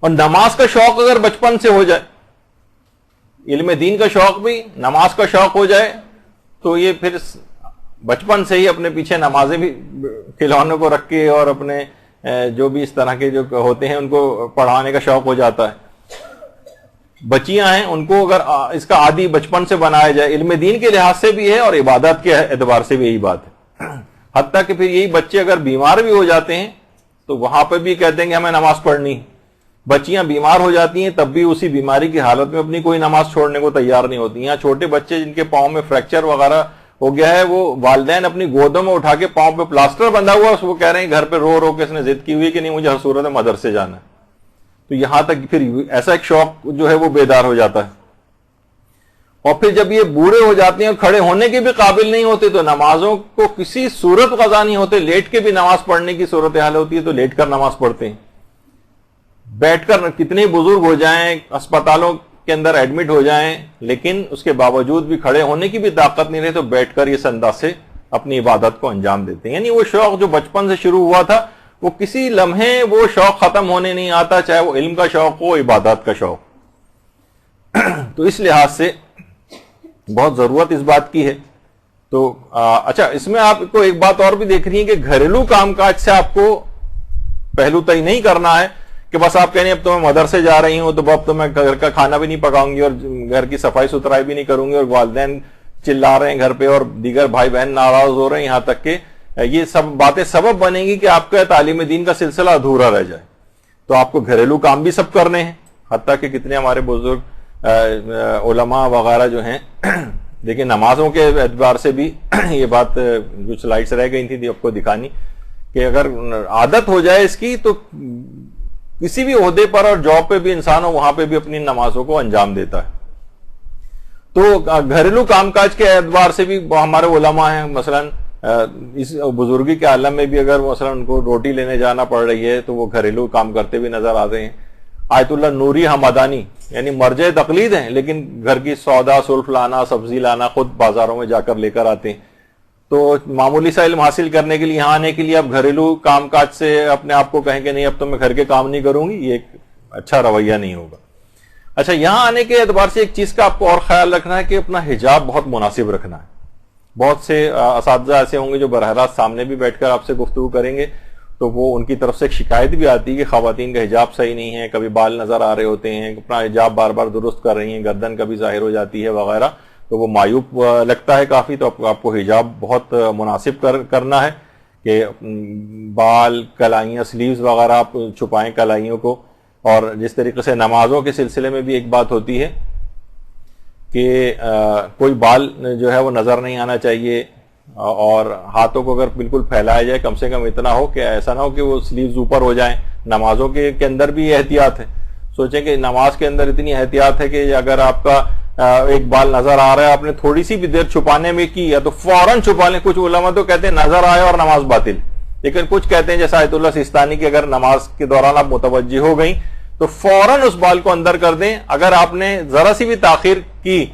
اور نماز کا شوق اگر بچپن سے ہو جائے, علم دین کا شوق بھی, نماز کا شوق ہو جائے, تو یہ پھر بچپن سے ہی اپنے پیچھے نمازیں بھی کھلونے کو رکھ کے اور اپنے جو بھی اس طرح کے جو ہوتے ہیں ان کو پڑھانے کا شوق ہو جاتا ہے. بچیاں ہیں ان کو اگر اس کا عادی بچپن سے بنایا جائے, علم دین کے لحاظ سے بھی ہے اور عبادت کے اعتبار سے بھی یہی بات ہے. حتیٰ کہ پھر یہی بچے اگر بیمار بھی ہو جاتے ہیں تو وہاں پہ بھی کہتے ہیں کہ ہمیں نماز پڑھنی. بچیاں بیمار ہو جاتی ہیں تب بھی اسی بیماری کی حالت میں اپنی کوئی نماز چھوڑنے کو تیار نہیں ہوتی. یہاں چھوٹے بچے جن کے پاؤں میں فریکچر وغیرہ ہو گیا ہے, وہ والدین اپنی گودوں میں اٹھا کے پاؤں پہ پلاسٹر بندھا ہوا, وہ کہہ رہے ہیں گھر پہ رو رو کے اس نے ضد کی ہوئی کہ نہیں مجھے ہر صورت میں مدرسے جانا ہے. تو یہاں تک پھر ایسا ایک شوق جو ہے وہ بیدار ہو جاتا ہے. اور پھر جب یہ بوڑھے ہو جاتے ہیں اور کھڑے ہونے کے بھی قابل نہیں ہوتے تو نمازوں کو کسی صورت قضا نہیں ہوتے, لیٹ کے بھی نماز پڑھنے کی صورتحال ہوتی ہے تو لیٹ کر نماز پڑھتے ہیں. بیٹھ کر کتنے بزرگ ہو جائیں, اسپتالوں کے اندر ایڈمٹ ہو جائیں, لیکن اس کے باوجود بھی کھڑے ہونے کی بھی طاقت نہیں رہے تو بیٹھ کر اس انداز سے اپنی عبادت کو انجام دیتے ہیں. یعنی وہ شوق جو بچپن سے شروع ہوا تھا وہ کسی لمحے وہ شوق ختم ہونے نہیں آتا, چاہے وہ علم کا شوق ہو, عبادت کا شوق. تو اس لحاظ سے بہت ضرورت اس بات کی ہے. تو اچھا, اس میں آپ کو ایک بات اور بھی دیکھ رہی ہیں کہ گھریلو کام کاج سے آپ کو پہلو طے نہیں کرنا ہے کہ بس آپ کہنے اب تو میں مدرسے جا رہی ہوں تو اب تو میں گھر کا کھانا بھی نہیں پکاؤں گی اور گھر کی صفائی ستھرائی بھی نہیں کروں گی, اور والدین چلا رہے ہیں گھر پہ اور دیگر بھائی بہن ناراض ہو رہے ہیں, یہاں تک کہ یہ سب باتیں سبب بنیں گی کہ آپ کا تعلیم دین کا سلسلہ ادھورا رہ جائے. تو آپ کو گھریلو کام بھی سب کرنے ہیں. حتیٰ کہ کتنے ہمارے بزرگ علماء وغیرہ جو ہیں, لیکن نمازوں کے اعتبار سے بھی یہ بات جو سلائڈس رہ گئی تھی آپ کو دکھانی, کہ اگر عادت ہو جائے اس کی تو کسی بھی عہدے پر اور جاب پہ بھی انسان ہو وہاں پہ بھی اپنی نمازوں کو انجام دیتا ہے. تو گھریلو کام کاج کے اعتبار سے بھی ہمارے علماء ہیں, مثلا اس بزرگی کے عالم میں بھی اگر مثلا ان کو روٹی لینے جانا پڑ رہی ہے تو وہ گھریلو کام کرتے بھی نظر آتے ہیں. آیت اللہ نوری حمدانی یعنی مرجع تقلید ہیں, لیکن گھر کی سودا سلف لانا, سبزی لانا خود بازاروں میں جا کر لے کر آتے ہیں. تو معمولی سا علم حاصل کرنے کے لیے یہاں آنے کے لیے اب گھریلو کام کاج سے اپنے آپ کو کہیں کہ نہیں اب تو میں گھر کے کام نہیں کروں گی, یہ ایک اچھا رویہ نہیں ہوگا. اچھا, یہاں آنے کے اعتبار سے ایک چیز کا آپ کو اور خیال رکھنا ہے کہ اپنا حجاب بہت مناسب رکھنا ہے. بہت سے اساتذہ ایسے ہوں گے جو براہ راست سامنے بھی بیٹھ کر آپ سے گفتگو کریں گے تو وہ ان کی طرف سے ایک شکایت بھی آتی ہے کہ خواتین کا حجاب صحیح نہیں ہے, کبھی بال نظر آ رہے ہوتے ہیں, اپنا حجاب بار بار درست کر رہی ہیں, گردن کبھی ظاہر ہو جاتی ہے وغیرہ, تو وہ معیوب لگتا ہے کافی. تو آپ کو حجاب بہت مناسب کرنا ہے کہ بال, کلائیاں, سلیوز وغیرہ آپ چھپائیں کلائیوں کو. اور جس طریقے سے نمازوں کے سلسلے میں بھی ایک بات ہوتی ہے کہ کوئی بال جو ہے وہ نظر نہیں آنا چاہیے, اور ہاتھوں کو اگر بالکل پھیلایا جائے کم سے کم اتنا ہو کہ ایسا نہ ہو کہ وہ سلیوز اوپر ہو جائیں. نمازوں کے اندر بھی احتیاط ہے. سوچیں کہ نماز کے اندر اتنی احتیاط ہے کہ اگر آپ کا ایک بال نظر آ رہا ہے, آپ نے تھوڑی سی بھی دیر چھپانے میں کی ہے تو فوراً چھپا لیں. کچھ علماء تو کہتے ہیں نظر آئے اور نماز باطل, لیکن کچھ کہتے ہیں جیسا آیت اللہ سیستانی کی اگر نماز کے دوران آپ متوجہ ہو گئیں تو فوراً اس بال کو اندر کر دیں. اگر آپ نے ذرا سی بھی تاخیر کی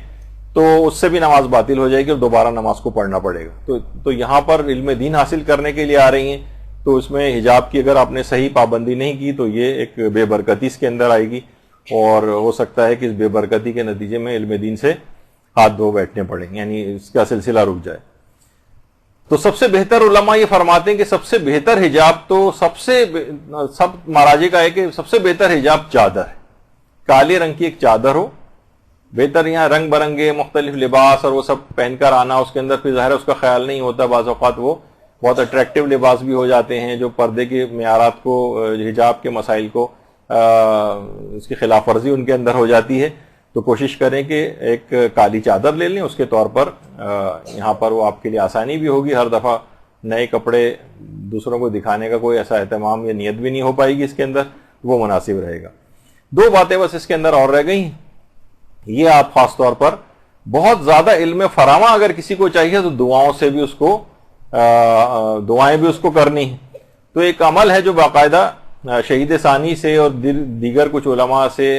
تو اس سے بھی نماز باطل ہو جائے گی اور دوبارہ نماز کو پڑھنا پڑے گا. تو یہاں پر علم دین حاصل کرنے کے لیے آ رہی ہیں تو اس میں حجاب کی اگر آپ نے صحیح پابندی نہیں کی تو یہ ایک بے برکتی اس کے اندر آئے گی, اور ہو سکتا ہے کہ اس بے برکتی کے نتیجے میں علم دین سے ہاتھ دھو بیٹھنے پڑیں, یعنی اس کا سلسلہ رک جائے. تو سب سے بہتر علماء یہ فرماتے ہیں کہ سب سے بہتر حجاب تو سب مراجع کا ہے کہ سب سے بہتر حجاب چادر ہے. کالے رنگ کی ایک چادر ہو, بہتر یہاں رنگ برنگے مختلف لباس اور وہ سب پہن کر آنا, اس کے اندر پھر ظاہر اس کا خیال نہیں ہوتا. بعض اوقات وہ بہت اٹریکٹیو لباس بھی ہو جاتے ہیں جو پردے کے معیارات کو, حجاب کے مسائل کو اس کی خلاف ورزی ان کے اندر ہو جاتی ہے. تو کوشش کریں کہ ایک کالی چادر لے لیں، اس کے طور پر یہاں پر وہ آپ کے لیے آسانی بھی ہوگی، ہر دفعہ نئے کپڑے دوسروں کو دکھانے کا کوئی ایسا اہتمام یا نیت بھی نہیں ہو پائے گی اس کے اندر، وہ مناسب رہے گا۔ 2 باتیں بس اس کے اندر اور رہ گئی، یہ آپ خاص طور پر بہت زیادہ علم فراواں اگر کسی کو چاہیے تو دعاؤں سے بھی اس کو دعائیں بھی اس کو کرنی ہیں۔ تو ایک عمل ہے جو باقاعدہ شہید ثانی سے اور دیگر کچھ علماء سے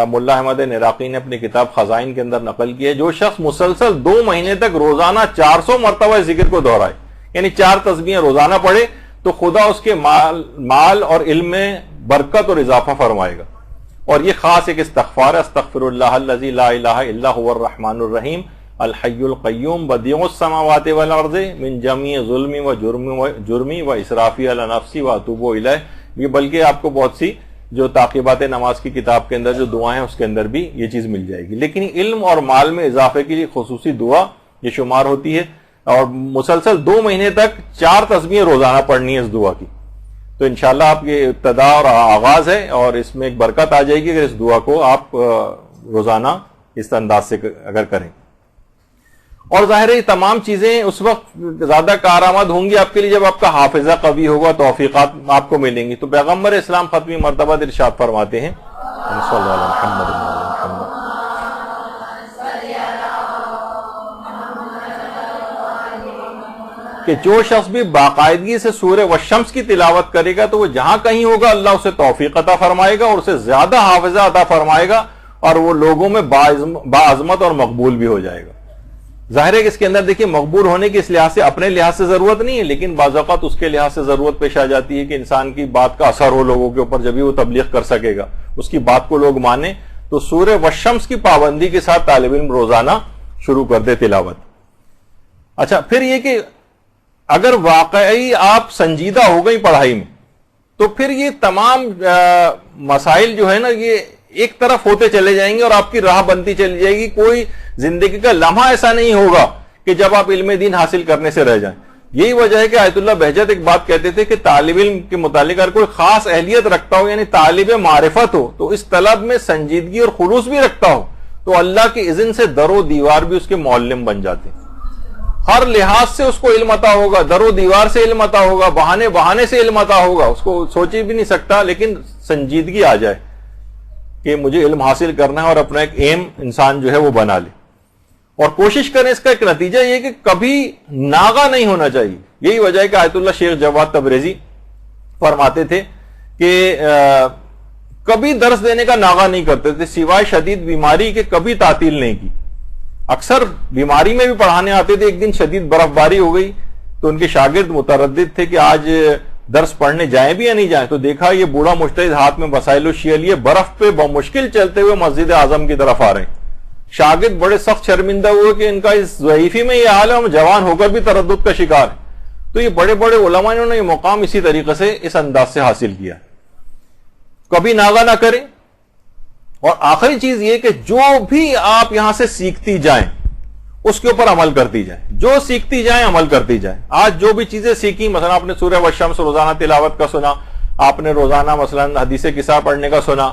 ملا احمد نراقی نے اپنی کتاب خزائن کے اندر نقل کی ہے، جو شخص مسلسل 2 مہینے تک روزانہ 400 مرتبہ ذکر کو دہرائے، یعنی 4 تسبیحیں روزانہ پڑھے، تو خدا اس کے مال اور علم میں برکت اور اضافہ فرمائے گا۔ اور یہ خاص ایک استغفار ہے، استغفر اللہ الذی لا الہ الا هو الرحمن الرحیم الحی القیوم بدیع السماوات والارض من جمیع ظلمی و جرمی و اسرافی علی نفسی و اتوب الیہ۔ یہ بلکہ آپ کو بہت سی جو تعقیبات نماز کی کتاب کے اندر جو دعائیں ہیں اس کے اندر بھی یہ چیز مل جائے گی، لیکن علم اور مال میں اضافے کے لیے خصوصی دعا یہ شمار ہوتی ہے، اور مسلسل 2 مہینے تک 4 تسبیحیں روزانہ پڑھنی ہے اس دعا کی۔ تو انشاءاللہ آپ یہ ابتدا اور آغاز ہے، اور اس میں ایک برکت آ جائے گی اگر اس دعا کو آپ روزانہ اس انداز سے اگر کریں۔ اور ظاہر ہے یہ تمام چیزیں اس وقت زیادہ کارآمد ہوں گی آپ کے لیے جب آپ کا حافظہ قوی ہوگا، توفیقات آپ کو ملیں گی۔ تو پیغمبر اسلام ختمی مرتبہ ارشاد فرماتے ہیں صلی اللہ علیہ محمد کہ جو شخص بھی باقاعدگی سے سورہ والشمس کی تلاوت کرے گا تو وہ جہاں کہیں ہوگا اللہ اسے توفیق عطا فرمائے گا اور اسے زیادہ حافظہ عطا فرمائے گا، اور وہ لوگوں میں باعظمت اور مقبول بھی ہو جائے گا۔ ظاہر ہے کہ اس کے اندر دیکھیے مقبول ہونے کی اس لحاظ سے اپنے لحاظ سے ضرورت نہیں ہے، لیکن بعض اوقات اس کے لحاظ سے ضرورت پیش آ جاتی ہے کہ انسان کی بات کا اثر ہو لوگوں کے اوپر، جب ہی وہ تبلیغ کر سکے گا، اس کی بات کو لوگ مانیں۔ تو سورہ والشمس کی پابندی کے ساتھ طالب علم روزانہ شروع کر دے تلاوت۔ اچھا، پھر یہ کہ اگر واقعی آپ سنجیدہ ہو گئی پڑھائی میں تو پھر یہ تمام مسائل جو ہے نا یہ ایک طرف ہوتے چلے جائیں گے اور آپ کی راہ بنتی چلی جائے گی۔ کوئی زندگی کا لمحہ ایسا نہیں ہوگا کہ جب آپ علم دین حاصل کرنے سے رہ جائیں۔ یہی وجہ ہے کہ آیت اللہ بہجت ایک بات کہتے تھے کہ طالب علم کے متعلق اگر کوئی خاص اہلیت رکھتا ہو، یعنی طالب معرفت ہو، تو اس طلب میں سنجیدگی اور خلوص بھی رکھتا ہو، تو اللہ کے اذن سے در و دیوار بھی اس کے معلم بن جاتے ہیں۔ ہر لحاظ سے اس کو علم عطا ہوگا، در و دیوار سے علم عطا ہوگا، بہانے سے علم عطا ہوگا، اس کو سوچ بھی نہیں سکتا، لیکن سنجیدگی آ جائے کہ مجھے علم حاصل کرنا ہے اور اپنا ایک ایم انسان جو ہے وہ بنا لے۔ اور کوشش کریں، اس کا ایک نتیجہ یہ کہ کبھی ناغہ نہیں ہونا چاہیے۔ یہی وجہ ہے کہ آیت اللہ شیخ جواد تبریزی فرماتے تھے کہ کبھی درس دینے کا ناغہ نہیں کرتے تھے، سوائے شدید بیماری کے کبھی تعطیل نہیں کی۔ اکثر بیماری میں بھی پڑھانے آتے تھے۔ ایک دن شدید برف باری ہو گئی تو ان کے شاگرد متردد تھے کہ آج درس پڑھنے جائیں بھی یا نہیں جائیں، تو دیکھا یہ بوڑھا مجتہد ہاتھ میں وسائل الشیعہ لیے برف پہ بمشکل چلتے ہوئے مسجد اعظم کی طرف آ رہے ہیں۔ شاگرد بڑے سخت شرمندہ ہوئے کہ ان کا اس ضعیفی میں یہ حال ہے، ہم جوان ہو کر بھی تردد کا شکار ہیں۔ تو یہ بڑے بڑے علماء انہوں نے یہ مقام اسی طریقے سے اس انداز سے حاصل کیا۔ کبھی ناغہ نہ کریں۔ اور آخری چیز یہ کہ جو بھی آپ یہاں سے سیکھتی جائیں اس کے اوپر عمل کرتی جائیں، جو سیکھتی جائیں عمل کرتی جائیں۔ آج جو بھی چیزیں سیکھی، مثلا آپ نے سورہ والشمس روزانہ تلاوت کا سنا، آپ نے روزانہ مثلا حدیث قصہ پڑھنے کا سنا،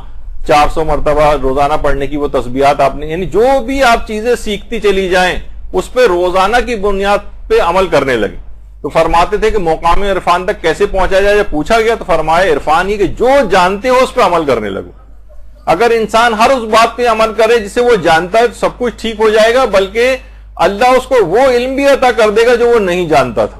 400 مرتبہ روزانہ پڑھنے کی وہ تسبیحات آپ نے، یعنی جو بھی آپ چیزیں سیکھتی چلی جائیں اس پہ روزانہ کی بنیاد پہ عمل کرنے لگے۔ تو فرماتے تھے کہ مقام عرفان تک کیسے پہنچا جائے، جب پوچھا گیا تو فرمایا عرفان یہ کہ جو جانتے ہو اس پہ عمل کرنے لگو۔ اگر انسان ہر اس بات پہ عمل کرے جسے وہ جانتا ہے تو سب کچھ ٹھیک ہو جائے گا، بلکہ اللہ اس کو وہ علم بھی عطا کر دے گا جو وہ نہیں جانتا تھا۔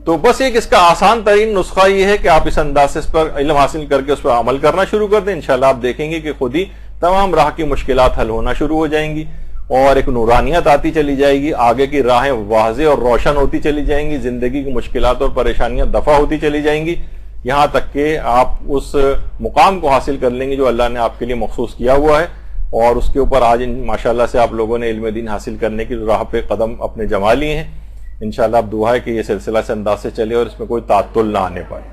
تو بس ایک اس کا آسان ترین نسخہ یہ ہے کہ آپ اس انداز سے اس پر علم حاصل کر کے اس پر عمل کرنا شروع کر دیں۔ انشاءاللہ آپ دیکھیں گے کہ خود ہی تمام راہ کی مشکلات حل ہونا شروع ہو جائیں گی اور ایک نورانیت آتی چلی جائے گی، آگے کی راہیں واضح اور روشن ہوتی چلی جائیں گی، زندگی کی مشکلات اور پریشانیاں دفع ہوتی چلی جائیں گی، یہاں تک کہ آپ اس مقام کو حاصل کر لیں گے جو اللہ نے آپ کے لیے مخصوص کیا ہوا ہے۔ اور اس کے اوپر آج ماشاءاللہ سے آپ لوگوں نے علم دین حاصل کرنے کی راہ پہ قدم اپنے جما لیے ہیں۔ انشاءاللہ اب دعا ہے کہ یہ سلسلہ سے انداز سے چلے اور اس میں کوئی تعطل نہ آنے پائے۔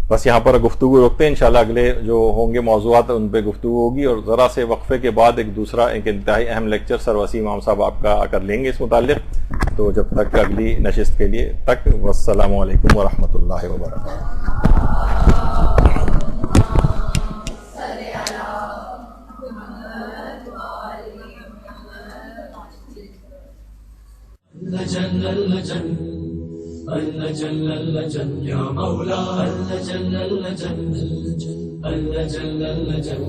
بس یہاں پر گفتگو روکتے ہیں، انشاءاللہ اگلے جو ہوں گے موضوعات ان پہ گفتگو ہوگی، اور ذرا سے وقفے کے بعد ایک دوسرا ایک انتہائی اہم لیکچر سر وسیم امام صاحب آپ کا کر لیں گے اس متعلق۔ تو جب تک اگلی نشست کے لیے تک والسلام علیکم ورحمۃ اللہ وبرکاتہ۔ اللجن اللجن اللجن اللجن يا مولا اللجن اللجن اللجن اللجن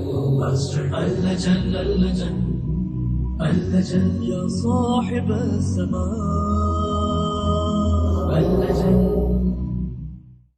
اللجن اللجن اللجن يا صاحب السماء اللجن